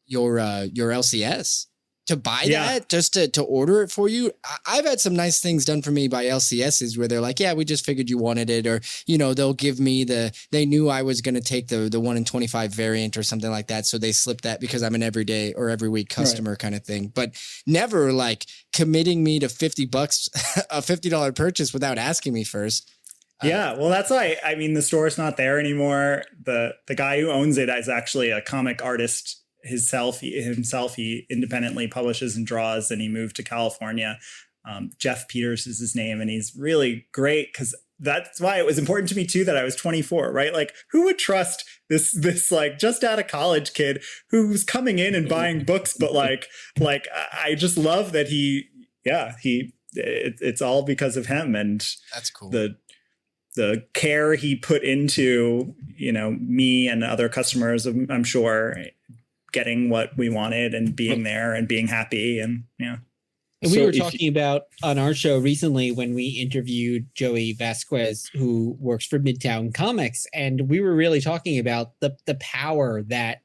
your LCS to buy that, just to order it for you. I've had some nice things done for me by LCSs where they're like, yeah, we just figured you wanted it, or they'll give me they knew I was going to take the 1 in 25 variant or something like that, so they slipped that because I'm an everyday or every week customer kind of thing. But never like committing me to $50 a $50 purchase without asking me first. Yeah, well, that's why, I mean, the store's not there anymore. The guy who owns it is actually a comic artist himself. He independently publishes and draws, and he moved to California. Jeff Peters is his name, and he's really great, because that's why it was important to me too that I was 24, right? Like, who would trust this like just out of college kid who's coming in and buying books, but like I just love that it's all because of him, and that's cool. The care he put into, me and other customers, I'm sure, getting what we wanted and being there and being happy. And And we were talking about on our show recently when we interviewed Joey Vasquez, who works for Midtown Comics. And we were really talking about the power that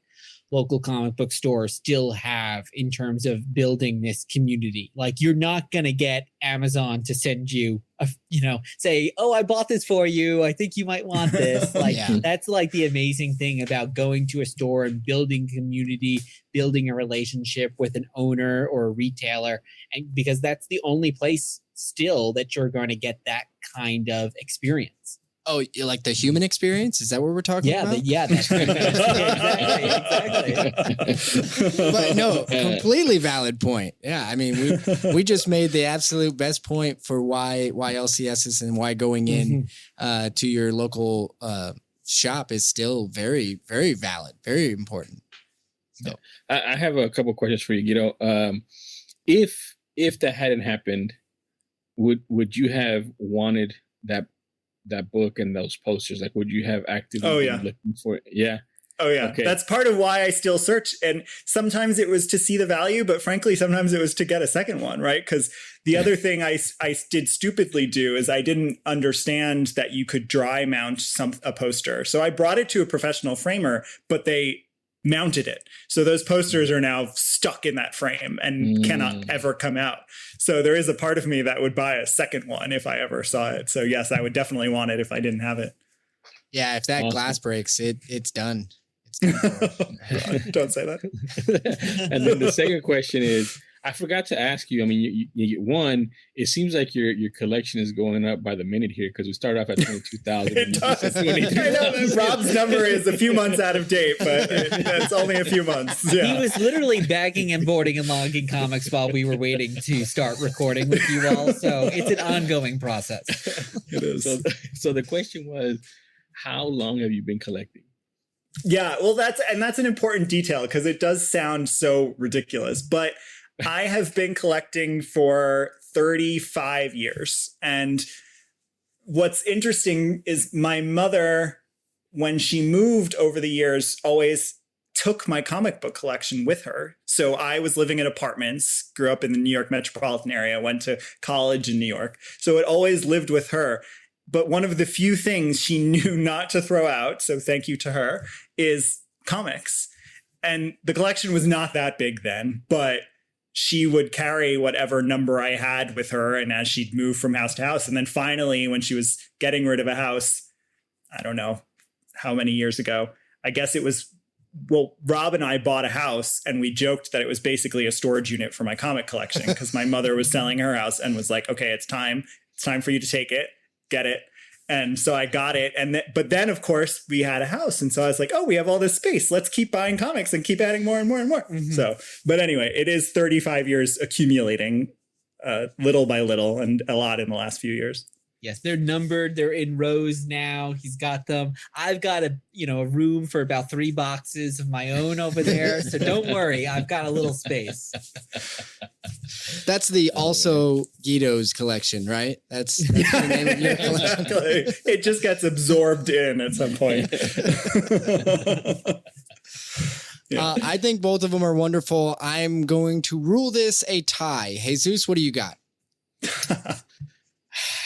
local comic book stores still have in terms of building this community. Like, you're not going to get Amazon to send you say, oh, I bought this for you, I think you might want this. Like, that's like the amazing thing about going to a store and building community, building a relationship with an owner or a retailer. And because that's the only place still that you're going to get that kind of experience. Oh, like the human experience? Is that what we're talking about? That's exactly. But no, completely valid point. Yeah, I mean, we just made the absolute best point for why LCSs and why going in to your local shop is still very, very valid, very important. So I have a couple questions for you, Guido. if that hadn't happened, would you have wanted that book and those posters? Like, would you have actively been looking for it? Yeah. Oh, yeah. Okay. That's part of why I still search. And sometimes it was to see the value, but frankly, sometimes it was to get a second one, right? Because the other thing I did stupidly do is I didn't understand that you could dry mount a poster. So I brought it to a professional framer, but they mounted it. So those posters are now stuck in that frame and cannot ever come out. So there is a part of me that would buy a second one if I ever saw it. So yes, I would definitely want it if I didn't have it. Yeah, if that glass breaks, it's done. Don't say that. And then the second question is, I forgot to ask you. I mean, one, it seems like your collection is going up by the minute here because we started off at 22,000. It does. I know Rob's number is a few months out of date, but it's only a few months. Yeah. He was literally bagging and boarding and logging comics while we were waiting to start recording with you all. So it's an ongoing process. It is. So the question was, how long have you been collecting? Yeah, well, that's an important detail because it does sound so ridiculous, but I have been collecting for 35 years. And what's interesting is my mother, when she moved over the years, always took my comic book collection with her. So I was living in apartments, grew up in the New York metropolitan area, went to college in New York. So it always lived with her. But one of the few things she knew not to throw out, so thank you to her, is comics. And the collection was not that big then, but she would carry whatever number I had with her. And as she'd move from house to house, and then finally, when she was getting rid of a house, I don't know how many years ago, I guess it was, well, Rob and I bought a house and we joked that it was basically a storage unit for my comic collection because my mother was selling her house and was like, okay, it's time for you to take it. Get it. And so I got it. But then, of course, we had a house. And so I was like, oh, we have all this space. Let's keep buying comics and keep adding more and more and more. Mm-hmm. So, but anyway, it is 35 years accumulating little by little and a lot in the last few years. Yes, they're numbered. They're in rows now. He's got them. I've got a room for about 3 boxes of my own over there. So don't worry, I've got a little space. That's the also Guido's collection, right? That's the name of your collection. Exactly. It just gets absorbed in at some point. Yeah. I think both of them are wonderful. I'm going to rule this a tie. Jesus, what do you got?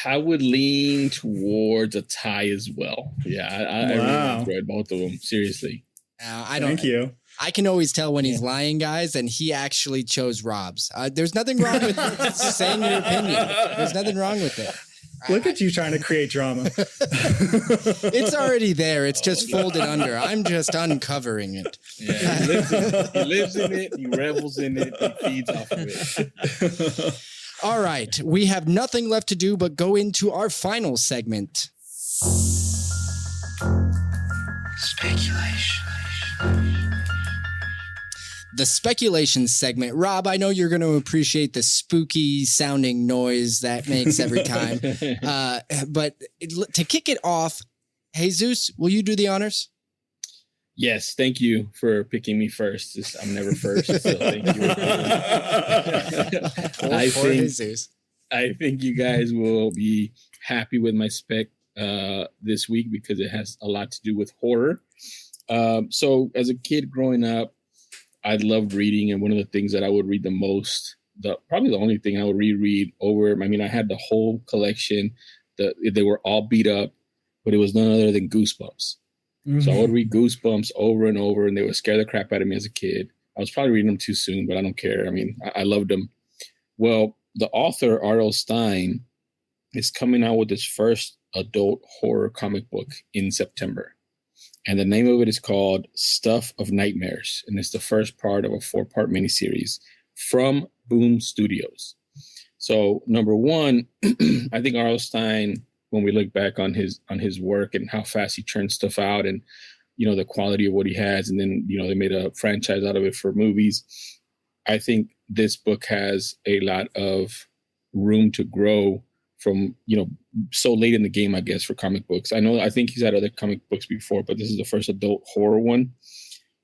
I would lean towards a tie as well. Yeah, I really enjoyed both of them. Seriously. Thank you. I can always tell when he's lying, guys, and he actually chose Rob's. There's nothing wrong with saying your opinion. There's nothing wrong with it. Look at you trying to create drama. It's already there. It's just folded under. I'm just uncovering it. Yeah, he lives in it. He revels in it. He feeds off of it. All right. We have nothing left to do but go into our final segment. Speculation. The speculation segment. Rob, I know you're going to appreciate the spooky sounding noise that makes every time. But to kick it off, Jesus, will you do the honors? Yes, thank you for picking me first. I'm never first, so thank you. I think you guys will be happy with my spec this week because it has a lot to do with horror. So as a kid growing up, I loved reading, and one of the things that I would read the most, probably the only thing I would reread over. I mean, I had the whole collection. They were all beat up, but it was none other than Goosebumps. Mm-hmm. So I would read Goosebumps over and over, and they would scare the crap out of me as a kid. I was probably reading them too soon, but I don't care. I mean, I loved them. Well, the author, R.L. Stine, is coming out with his first adult horror comic book in September. And the name of it is called Stuff of Nightmares. And it's the first part of a 4-part miniseries from Boom Studios. So number one, I think R.L. Stine, when we look back on his work and how fast he churns stuff out and, the quality of what he has, and then, they made a franchise out of it for movies. I think this book has a lot of room to grow from, so late in the game, I guess, for comic books. I think he's had other comic books before, but this is the first adult horror one.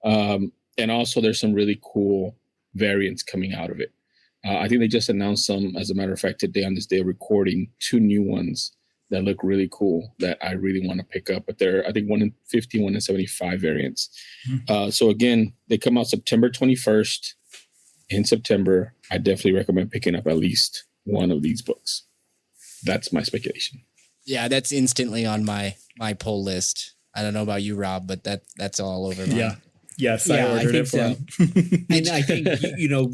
And also there's some really cool variants coming out of it. I think they just announced some, as a matter of fact, today on this day of recording, 2 new ones that look really cool that I really want to pick up. But they're, I think, 1 in 50, 1 in 75 variants. So again, they come out September 21st. In September, I definitely recommend picking up at least one of these books. That's my speculation. Yeah, that's instantly on my poll list. I don't know about you, Rob, but that's all over mine. Yeah. Yes, I ordered it for him. And I think,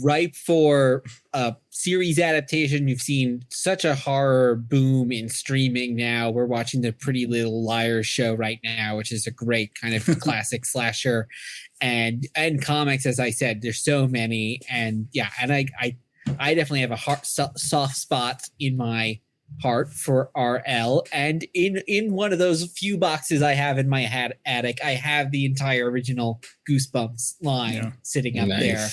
ripe for a series adaptation. You've seen such a horror boom in streaming now. We're watching the Pretty Little Liars show right now, which is a great kind of classic slasher. And comics, as I said, there's so many. And yeah, and I definitely have a soft spot in my heart for RL, and in one of those few boxes I have in my attic, I have the entire original Goosebumps line sitting up there.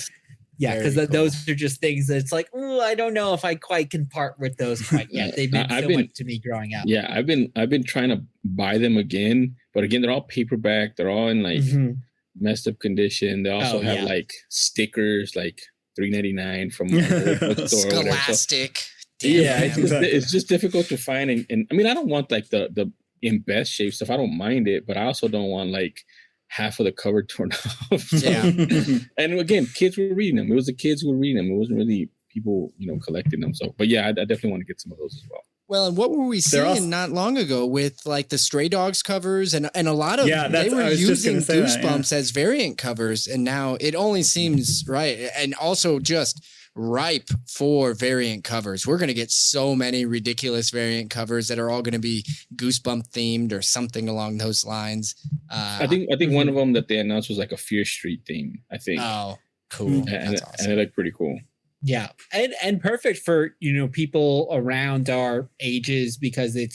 Yeah, because those are just things that it's like, oh, I don't know if I quite can part with those quite yet. They've been much to me growing up. Yeah, I've been trying to buy them again, but again, they're all paperback. They're all in like messed up condition. They also have like stickers, like $3.99 from a bookstore. Scholastic. Yeah, it's just difficult to find. And I mean, I don't want like the in best shape stuff. I don't mind it, but I also don't want like half of the cover torn off. Yeah. And again, kids were reading them. It was the kids who were reading them. It wasn't really people, collecting them. So, but yeah, I definitely want to get some of those as well. Well, and what were we seeing not long ago with like the Stray Dogs covers and a lot of they were using Goosebumps as variant covers, and now it only seems right, and also just ripe for variant covers. We're going to get so many ridiculous variant covers that are all going to be Goosebump themed or something along those lines. I think one of them that they announced was like a Fear Street theme, I think. Oh, cool. And, awesome. And it looked pretty cool. Yeah, and perfect for people around our ages, because it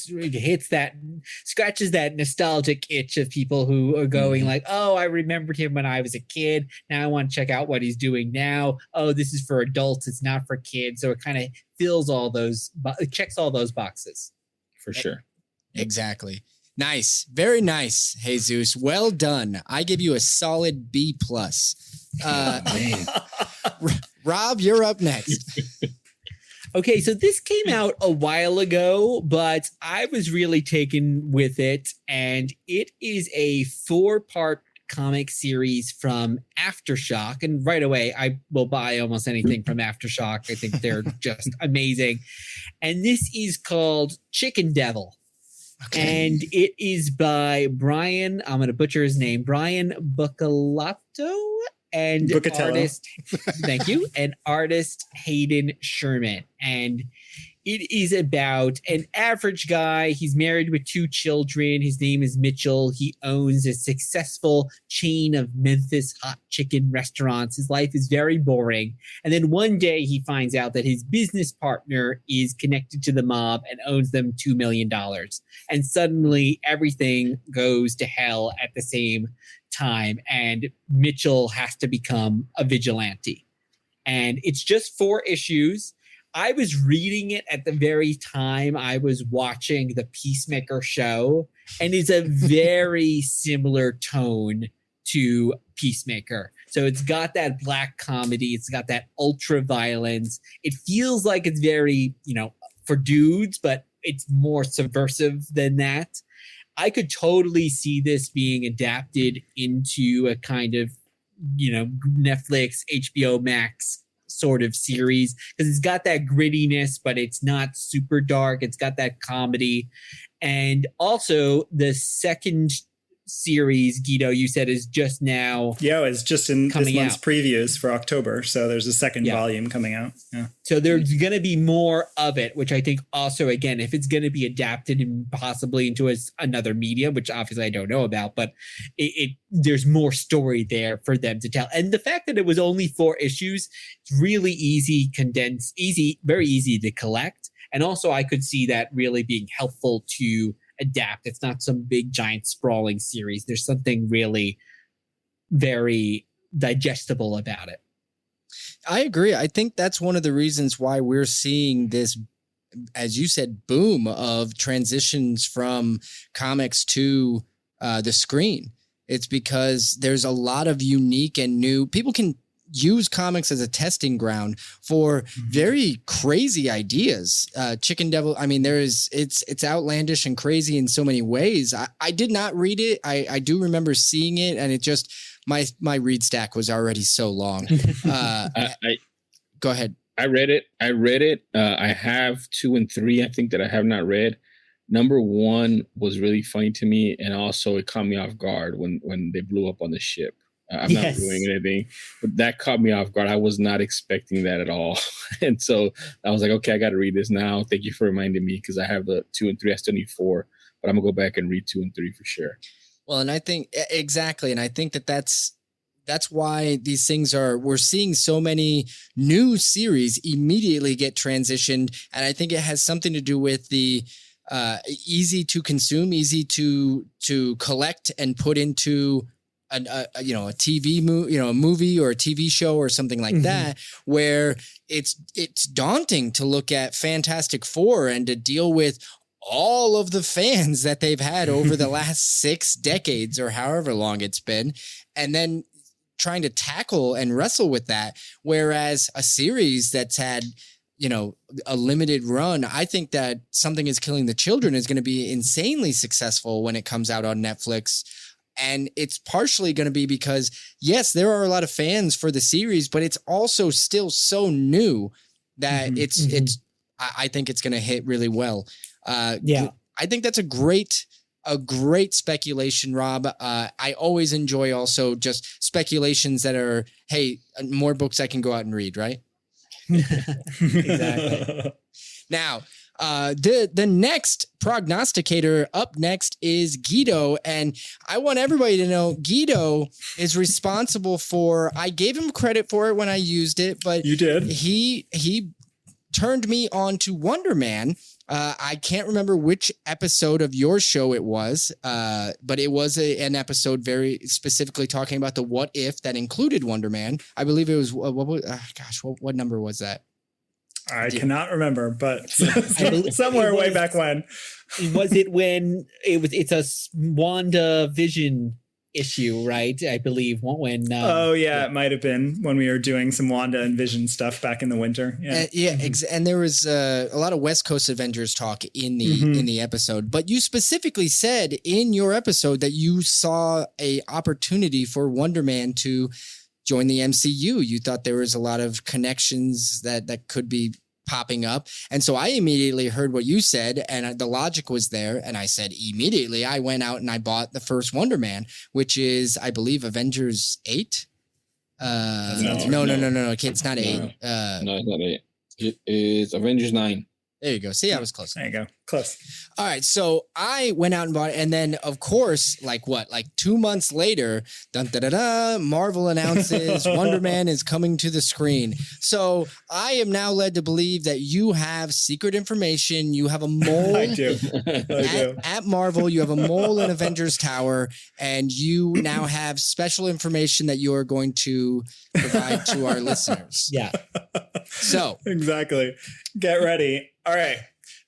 scratches that nostalgic itch of people who are going like, oh, I remembered him when I was a kid. Now I want to check out what he's doing now. Oh, this is for adults. It's not for kids. So it kind of fills all those, it checks all those boxes. For sure. Exactly. Nice. Very nice, Jesus. Well done. I give you a solid B+. Rob, you're up next. Okay, so this came out a while ago, but I was really taken with it, and it is a 4-part comic series from Aftershock. And right away, I will buy almost anything from Aftershock. I think they're just amazing. And this is called Chicken Devil. Okay. And it is by Brian, I'm going to butcher his name, Brian Buccellato, and artist, thank you, and artist Hayden Sherman. And it is about an average guy. He's married with 2 children. His name is Mitchell. He owns a successful chain of Memphis hot chicken restaurants. His life is very boring. And then one day he finds out that his business partner is connected to the mob and owes them $2 million. And suddenly everything goes to hell at the same time. And Mitchell has to become a vigilante. And it's just 4 issues. I was reading it at the very time I was watching the Peacemaker show, and it's a very similar tone to Peacemaker. So it's got that black comedy. It's got that ultra violence. It feels like it's very, for dudes, but it's more subversive than that. I could totally see this being adapted into a kind of, Netflix, HBO Max sort of series, because it's got that grittiness, but it's not super dark. It's got that comedy. And also the second series, Guido, you said is just now. Yeah, it's just in this month's previews for October. So there's a second volume coming out. Yeah. So there's going to be more of it, which I think also, again, if it's going to be adapted and possibly into another medium, which obviously I don't know about, but there's more story there for them to tell. And the fact that it was only 4 issues, it's really very easy to collect. And also I could see that really being helpful to adapt. It's not some big giant sprawling series. There's something really very digestible about it. I agree. I think that's one of the reasons why we're seeing this, as you said, boom of transitions from comics to the screen. It's because there's a lot of unique and new people can use comics as a testing ground for very crazy ideas. Chicken Devil, I mean, it's outlandish and crazy in so many ways. I did not read it. I do remember seeing it, and it just, my read stack was already so long. Go ahead. I read it. I have 2 and 3, I think, that I have not read. Number 1 was really funny to me, and also it caught me off guard when they blew up on the ship. I'm not doing anything, but that caught me off guard. I was not expecting that at all. And so I was like, okay, I got to read this now. Thank you for reminding me, because I have the 2 and 3. I still need 4, but I'm going to go back and read 2 and 3 for sure. Well, and I think exactly. And I think that's why these things we're seeing so many new series immediately get transitioned. And I think it has something to do with the easy to consume, easy to collect and put into a TV movie, a movie or a TV show or something like that, where it's daunting to look at Fantastic Four and to deal with all of the fans that they've had over the last 6 decades or however long it's been, and then trying to tackle and wrestle with that. Whereas a series that's had, a limited run, I think that Something Is Killing the Children is going to be insanely successful when it comes out on Netflix. And it's partially going to be because, yes, there are a lot of fans for the series, but it's also still so new that I think it's going to hit really well. I think that's a great speculation, Rob. I always enjoy also just speculations that are, hey, more books I can go out and read, right? Exactly. Now, the next prognosticator up next is Guido, and I want everybody to know Guido is responsible for, I gave him credit for it when I used it, but you did. He turned me on to Wonder Man. I can't remember which episode of your show it was, but it was an episode very specifically talking about the what if that included Wonder Man. I believe it was, what number was that? I cannot remember, but somewhere way back when. Was it when it's a Wanda Vision issue, right? I believe when. It might have been when we were doing some Wanda and Vision stuff back in the winter. And there was a lot of West Coast Avengers talk in the episode. But you specifically said in your episode that you saw a opportunity for Wonder Man to join the MCU. You thought there was a lot of connections that could be popping up. And so I immediately heard what you said, and the logic was there. And I said, immediately I went out and I bought the first Wonder Man, which is, I believe, Avengers 8. No. It's not 8. No, it's not 8. It is Avengers 9. There you go. See, I was close. There you go. Close. All right. So I went out and bought it. And then, of course, like 2 months later, Marvel announces Wonder Man is coming to the screen. So I am now led to believe that you have secret information. You have a mole. I do. At Marvel, you have a mole in Avengers Tower, and you now have special information that you are going to provide to our listeners. Yeah. So exactly. Get ready. All right.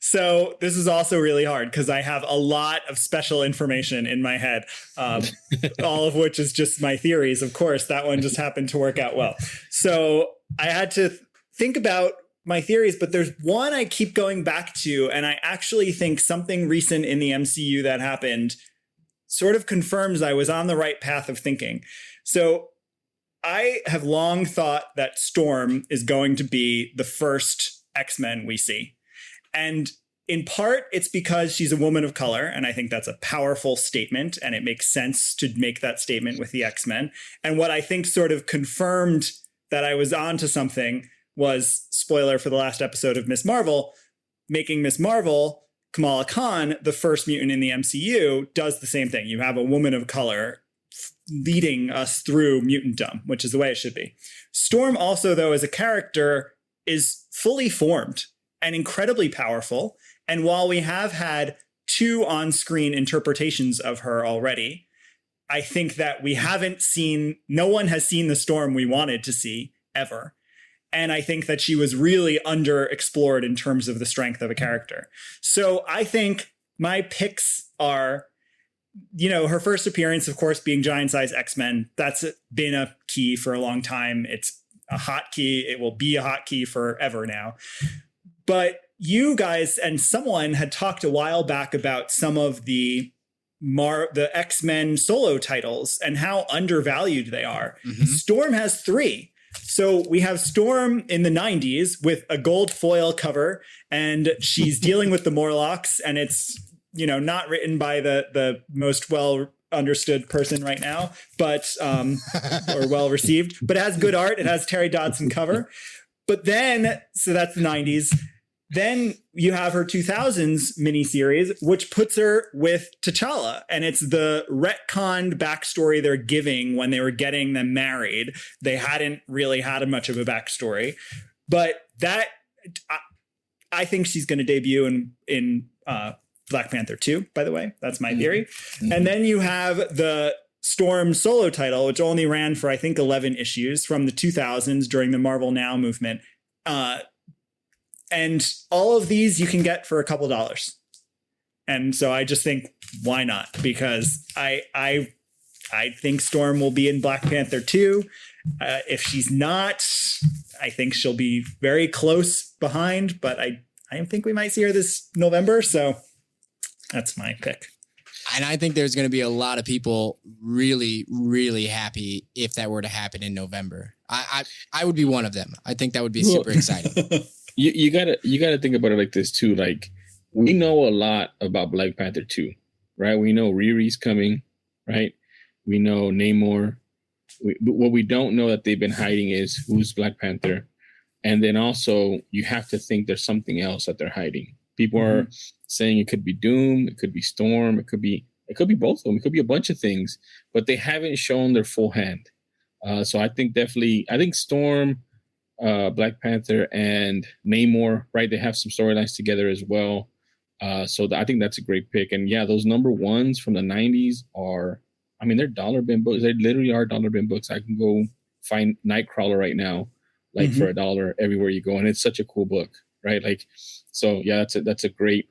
So this is also really hard because I have a lot of special information in my head, all of which is just my theories. Of course, that one just happened to work out well. So I had to think about my theories, but there's one I keep going back to, and I actually think something recent in the MCU that happened sort of confirms I was on the right path of thinking. So I have long thought that Storm is going to be the first X-Men we see. And in part, it's because she's a woman of color. And I think that's a powerful statement. And it makes sense to make that statement with the X-Men. And what I think sort of confirmed that I was onto something was, spoiler for the last episode of Ms. Marvel, making Ms. Marvel, Kamala Khan, the first mutant in the MCU, does the same thing. You have a woman of color leading us through mutantdom, which is the way it should be. Storm also, though, as a character, is fully formed and incredibly powerful. And while we have had 2 on-screen interpretations of her already, I think that no one has seen the Storm we wanted to see ever. And I think that she was really underexplored in terms of the strength of a character. So I think my picks are her first appearance, of course, being giant size X-Men, that's been a key for a long time. It's a hotkey. It will be a hotkey forever now. But you guys and someone had talked a while back about some of the X-Men solo titles and how undervalued they are. Mm-hmm. Storm has 3. So we have Storm in the 90s with a gold foil cover, and she's dealing with the Morlocks, and it's, not written by the most well understood person right now, but or well received, but it has good art. It has Terry Dodson cover. But then, so that's the 90s. Then you have her 2000s miniseries, which puts her with T'Challa. And it's the retconned backstory they're giving when they were getting them married. They hadn't really had much of a backstory. But that, I think she's going to debut in Black Panther 2, by the way. That's my theory. Mm-hmm. And then you have the Storm solo title, which only ran for, I think, 11 issues from the 2000s during the Marvel Now movement. And all of these you can get for a couple $. And so I just think, why not? Because I think Storm will be in Black Panther 2. If she's not, I think she'll be very close behind. But I think we might see her this November. So that's my pick. And I think there's going to be a lot of people really, really happy if that were to happen in November. I would be one of them. I think that would be super exciting. You gotta think about it like this too. Like, we know a lot about Black Panther 2, right? We know Riri's coming, right? We know Namor. What we don't know that they've been hiding is who's Black Panther. And then also you have to think there's something else that they're hiding. People are saying it could be Doom, it could be Storm, it could be both of them. It could be a bunch of things, but they haven't shown their full hand. So I think Storm, Black Panther, and Namor, right? They have some storylines together as well. So I think that's a great pick. And yeah, those number ones from the 90s are, they're dollar bin books. They literally are dollar bin books. I can go find Nightcrawler right now, like for $1 everywhere you go. And it's such a cool book, right? Like, so yeah, that's a great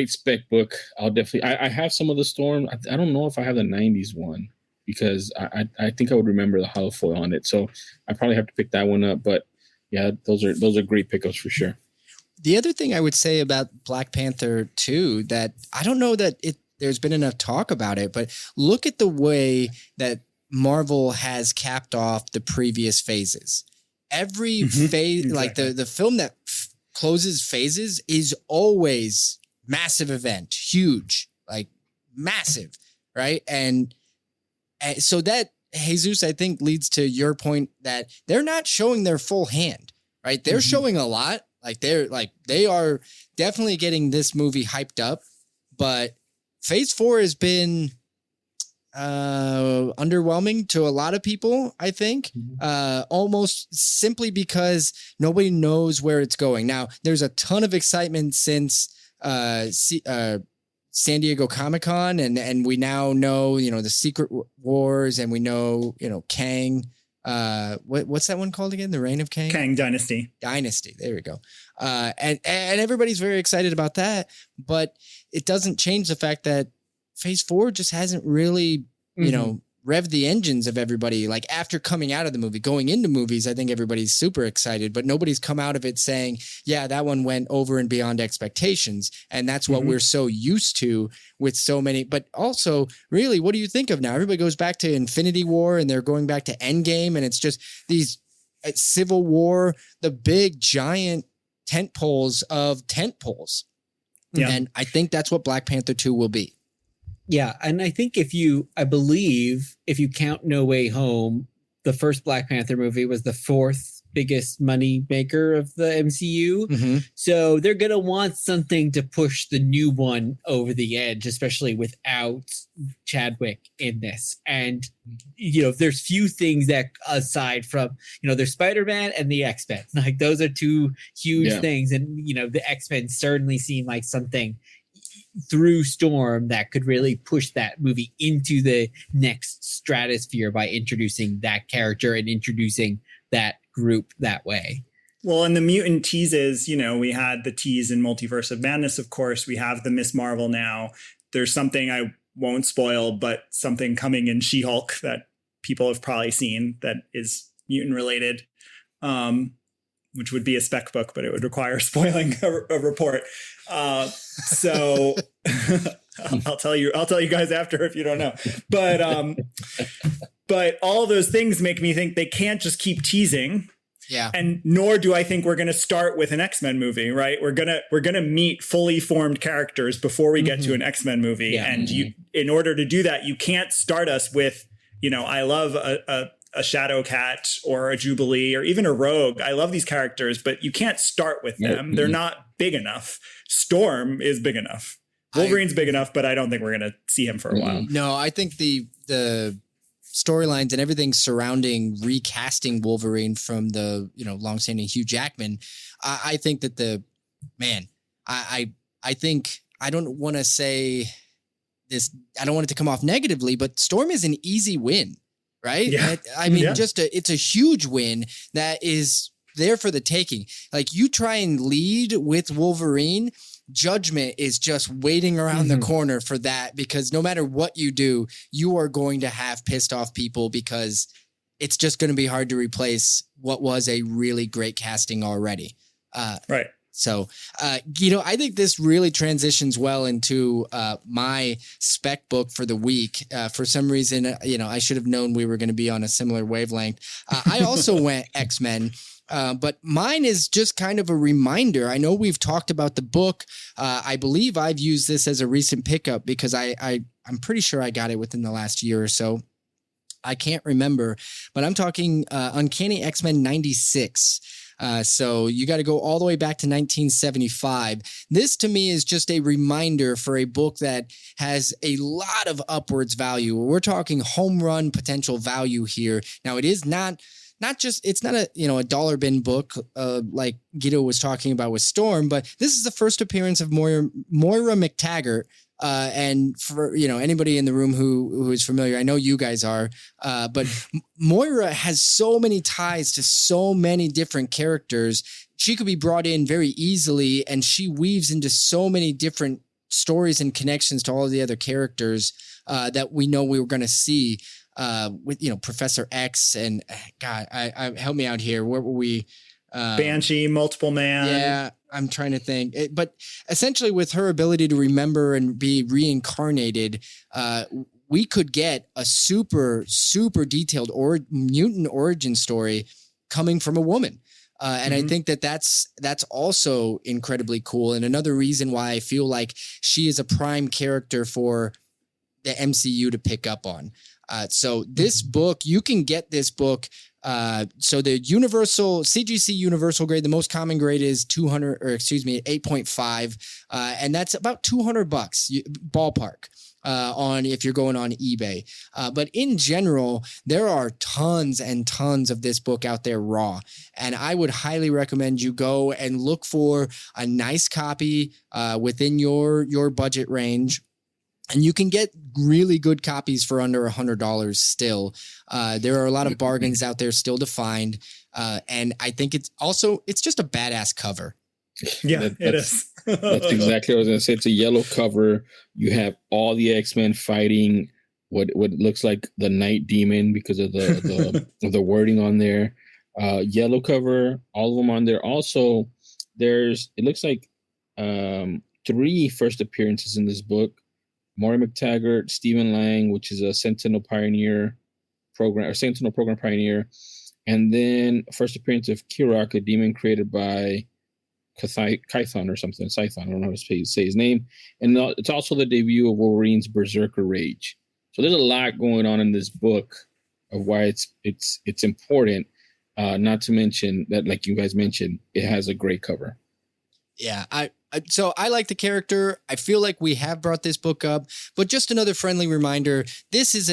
spec book. I'll definitely, I have some of the Storm. I don't know if I have the 90s one, because I think I would remember the hollow foil on it. So I probably have to pick that one up. But yeah, those are great pickups for sure. The other thing I would say about Black Panther 2 that I don't know that there's been enough talk about it, but look at the way that Marvel has capped off the previous phases. Every phase, exactly. Like the film that closes phases is always massive event, huge, like massive, right? And so that, Jesus, I think leads to your point that they're not showing their full hand, right? They're showing a lot. They are definitely getting this movie hyped up, but phase 4 has been underwhelming to a lot of people, I think, almost simply because nobody knows where it's going. Now, there's a ton of excitement since San Diego Comic-Con, and we now know, the Secret Wars, and we know, Kang. What's that one called again? The Reign of Kang? Kang Dynasty. There we go. And everybody's very excited about that, but it doesn't change the fact that phase 4 just hasn't really, revved the engines of everybody. Like, after coming out of the movie, going into movies, I think everybody's super excited, but nobody's come out of it saying, yeah, that one went over and beyond expectations. And that's what we're so used to with so many. But also, really, what do you think of now? Everybody goes back to Infinity War, and they're going back to Endgame, and it's just these Civil War, the big giant tent poles of tent poles. Yeah. And I think that's what Black Panther 2 will be. Yeah, and I think I believe if you count No Way Home, the first Black Panther movie was the 4th biggest money maker of the MCU. So they're going to want something to push the new one over the edge, especially without Chadwick in this. And, there's few things that, aside from, there's Spider-Man and the X-Men. Like, those are two huge things. And, the X-Men certainly seem like something through Storm that could really push that movie into the next stratosphere by introducing that character and introducing that group that way. Well, and the mutant teases, we had the tease in Multiverse of Madness, of course. We have the Miss Marvel now. There's something I won't spoil, but something coming in She-Hulk that people have probably seen that is mutant related, which would be a spec book, but it would require spoiling a report. So I'll tell you guys after if you don't know. But all those things make me think they can't just keep teasing. Yeah. And nor do I think we're going to start with an X-Men movie, right? We're going to meet fully formed characters before we get to an X-Men movie. Yeah. And in order to do that, you can't start us with, I love a Shadowcat or a Jubilee or even a Rogue. I love these characters, but you can't start with them. They're not big enough. Storm is big enough. Wolverine's big enough, but I don't think we're going to see him for a while. No, I think the storylines and everything surrounding recasting Wolverine from the longstanding Hugh Jackman, I think that I think I don't want to say this. I don't want it to come off negatively, but Storm is an easy win, right? Yeah. I mean, it's a huge win that is there for the taking. Like, you try and lead with Wolverine, Judgment is just waiting around the corner for that, because no matter what you do, you are going to have pissed off people, because it's just going to be hard to replace what was a really great casting already. Right. So, Guido, I think this really transitions well into my spec book for the week. For some reason, I should have known we were going to be on a similar wavelength. I also went X-Men. But mine is just kind of a reminder. I know we've talked about the book. I believe I've used this as a recent pickup because I'm pretty sure I got it within the last year or so. I can't remember, but I'm talking Uncanny X-Men 96. So you got to go all the way back to 1975. This to me is just a reminder for a book that has a lot of upwards value. We're talking home run potential value here. Now, it is not just, it's not a dollar bin book like Guido was talking about with Storm, but this is the first appearance of Moira McTaggart. And for, anybody in the room who is familiar, I know you guys are, but Moira has so many ties to so many different characters. She could be brought in very easily, and she weaves into so many different stories and connections to all of the other characters that we know we were going to see. With Professor X and God, I help me out here. Where were we? Banshee, Multiple Man. Yeah, I'm trying to think. But essentially, with her ability to remember and be reincarnated, we could get a super, super detailed mutant origin story coming from a woman. And I think that's also incredibly cool. And another reason why I feel like she is a prime character for the MCU to pick up on. So this book, you can get this book. So the CGC universal grade, the most common grade is 8.5. And that's about $200 ballpark, on if you're going on eBay. But in general, there are tons and tons of this book out there raw. And I would highly recommend you go and look for a nice copy, within your budget range. And you can get really good copies for under $100 still. There are a lot of bargains out there still to find. And I think it's just a badass cover. Yeah, it is. That's exactly what I was going to say. It's a yellow cover. You have all the X-Men fighting what looks like the Night Demon because of the of the wording on there. Yellow cover, all of them on there. Also, it looks like 3 first appearances in this book. Moira McTaggart, Stephen Lang, which is a Sentinel Program pioneer, and then first appearance of Kirok, a demon created by Kython or something. Scython, I don't know how to say his name. And it's also the debut of Wolverine's Berserker Rage. So there's a lot going on in this book of why it's important. Not to mention that, like you guys mentioned, it has a great cover. Yeah, so I like the character. I feel like we have brought this book up, but just another friendly reminder. This is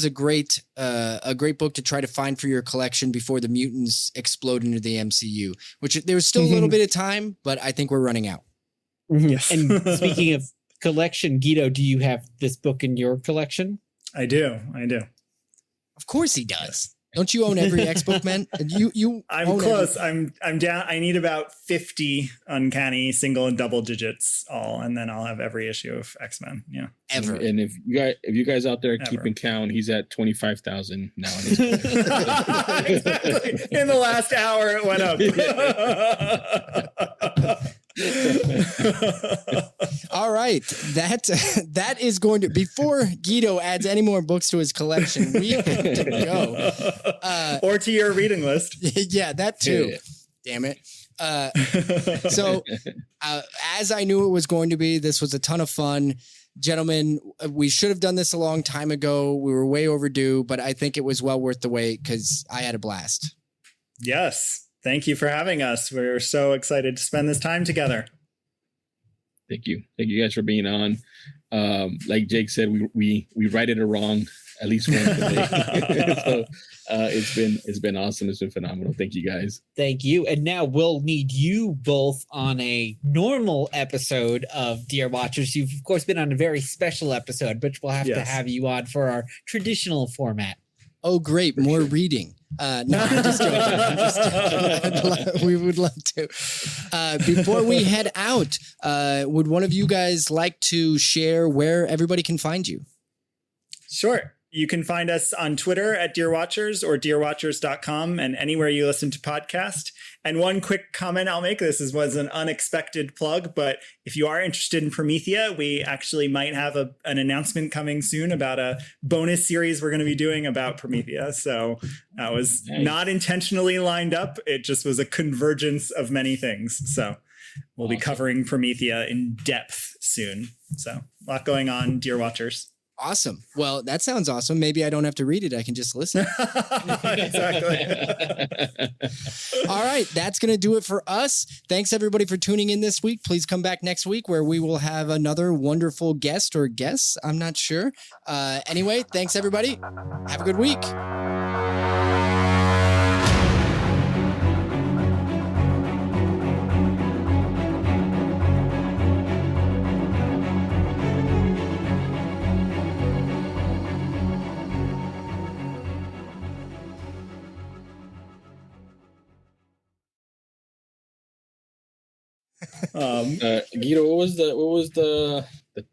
a great book to try to find for your collection before the mutants explode into the MCU, which there's still a little bit of time, but I think we're running out. Yes. And speaking of collection, Guido, do you have this book in your collection? I do. Of course he does. Don't you own every X-Book, man? You I'm own close. I'm down. I need about 50 uncanny single and double digits all, and then I'll have every issue of X-Men. Yeah. Ever. And if you guys out there Ever. keeping count, he's at 25,000 now. Exactly. In the last hour, it went up. All right, that is going to, before Guido adds any more books to his collection, we have to go. Or to your reading list. Yeah, that too. Damn it. So as I knew it was going to be, this was a ton of fun. Gentlemen, we should have done this a long time ago. We were way overdue, but I think it was well worth the wait because I had a blast. Yes. Thank you for having us. We're so excited to spend this time together. Thank you guys for being on. Like Jake said, we righted it wrong at least once today. So it's been awesome. It's been phenomenal. Thank you guys. Thank you. And now we'll need you both on a normal episode of Dear Watchers. You've of course been on a very special episode, but we'll have to have you on for our traditional format. Oh, great. More reading. No, I'm just joking. We would love to. Before we head out, would one of you guys like to share where everybody can find you? Sure. You can find us on Twitter at Dear Watchers or dearwatchers.com and anywhere you listen to podcast. And one quick comment I'll make, was an unexpected plug, but if you are interested in Promethea, we actually might have an announcement coming soon about a bonus series we're going to be doing about Promethea. So that was not intentionally lined up. It just was a convergence of many things. So we'll be covering Promethea in depth soon. So a lot going on, Dear Watchers. Awesome. Well, that sounds awesome. Maybe I don't have to read it. I can just listen. Exactly. All right. That's going to do it for us. Thanks, everybody, for tuning in this week. Please come back next week where we will have another wonderful guest or guests. I'm not sure. Anyway, thanks, everybody. Have a good week. Guido, what was the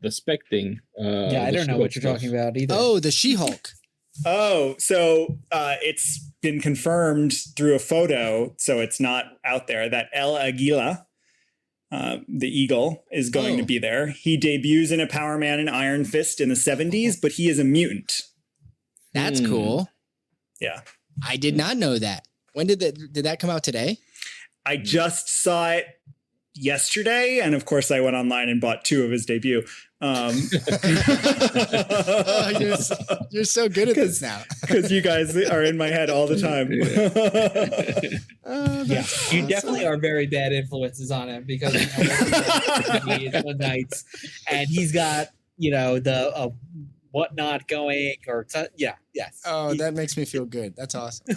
spec thing? I don't know what you're talking about either. Oh, the She-Hulk. Oh, so it's been confirmed through a photo, so it's not out there, that El Aguila, the eagle, is going to be there. He debuts in a Power Man and Iron Fist in the 70s, but he is a mutant. That's cool. Yeah. I did not know that. When did that come out today? I just saw it yesterday, and of course I went online and bought 2 of his debut. Oh, you're so good at this now because you guys are in my head all the time. You definitely are very bad influences on him because one nights, and he's got the whatnot going or yes. Oh, that makes me feel good. That's awesome.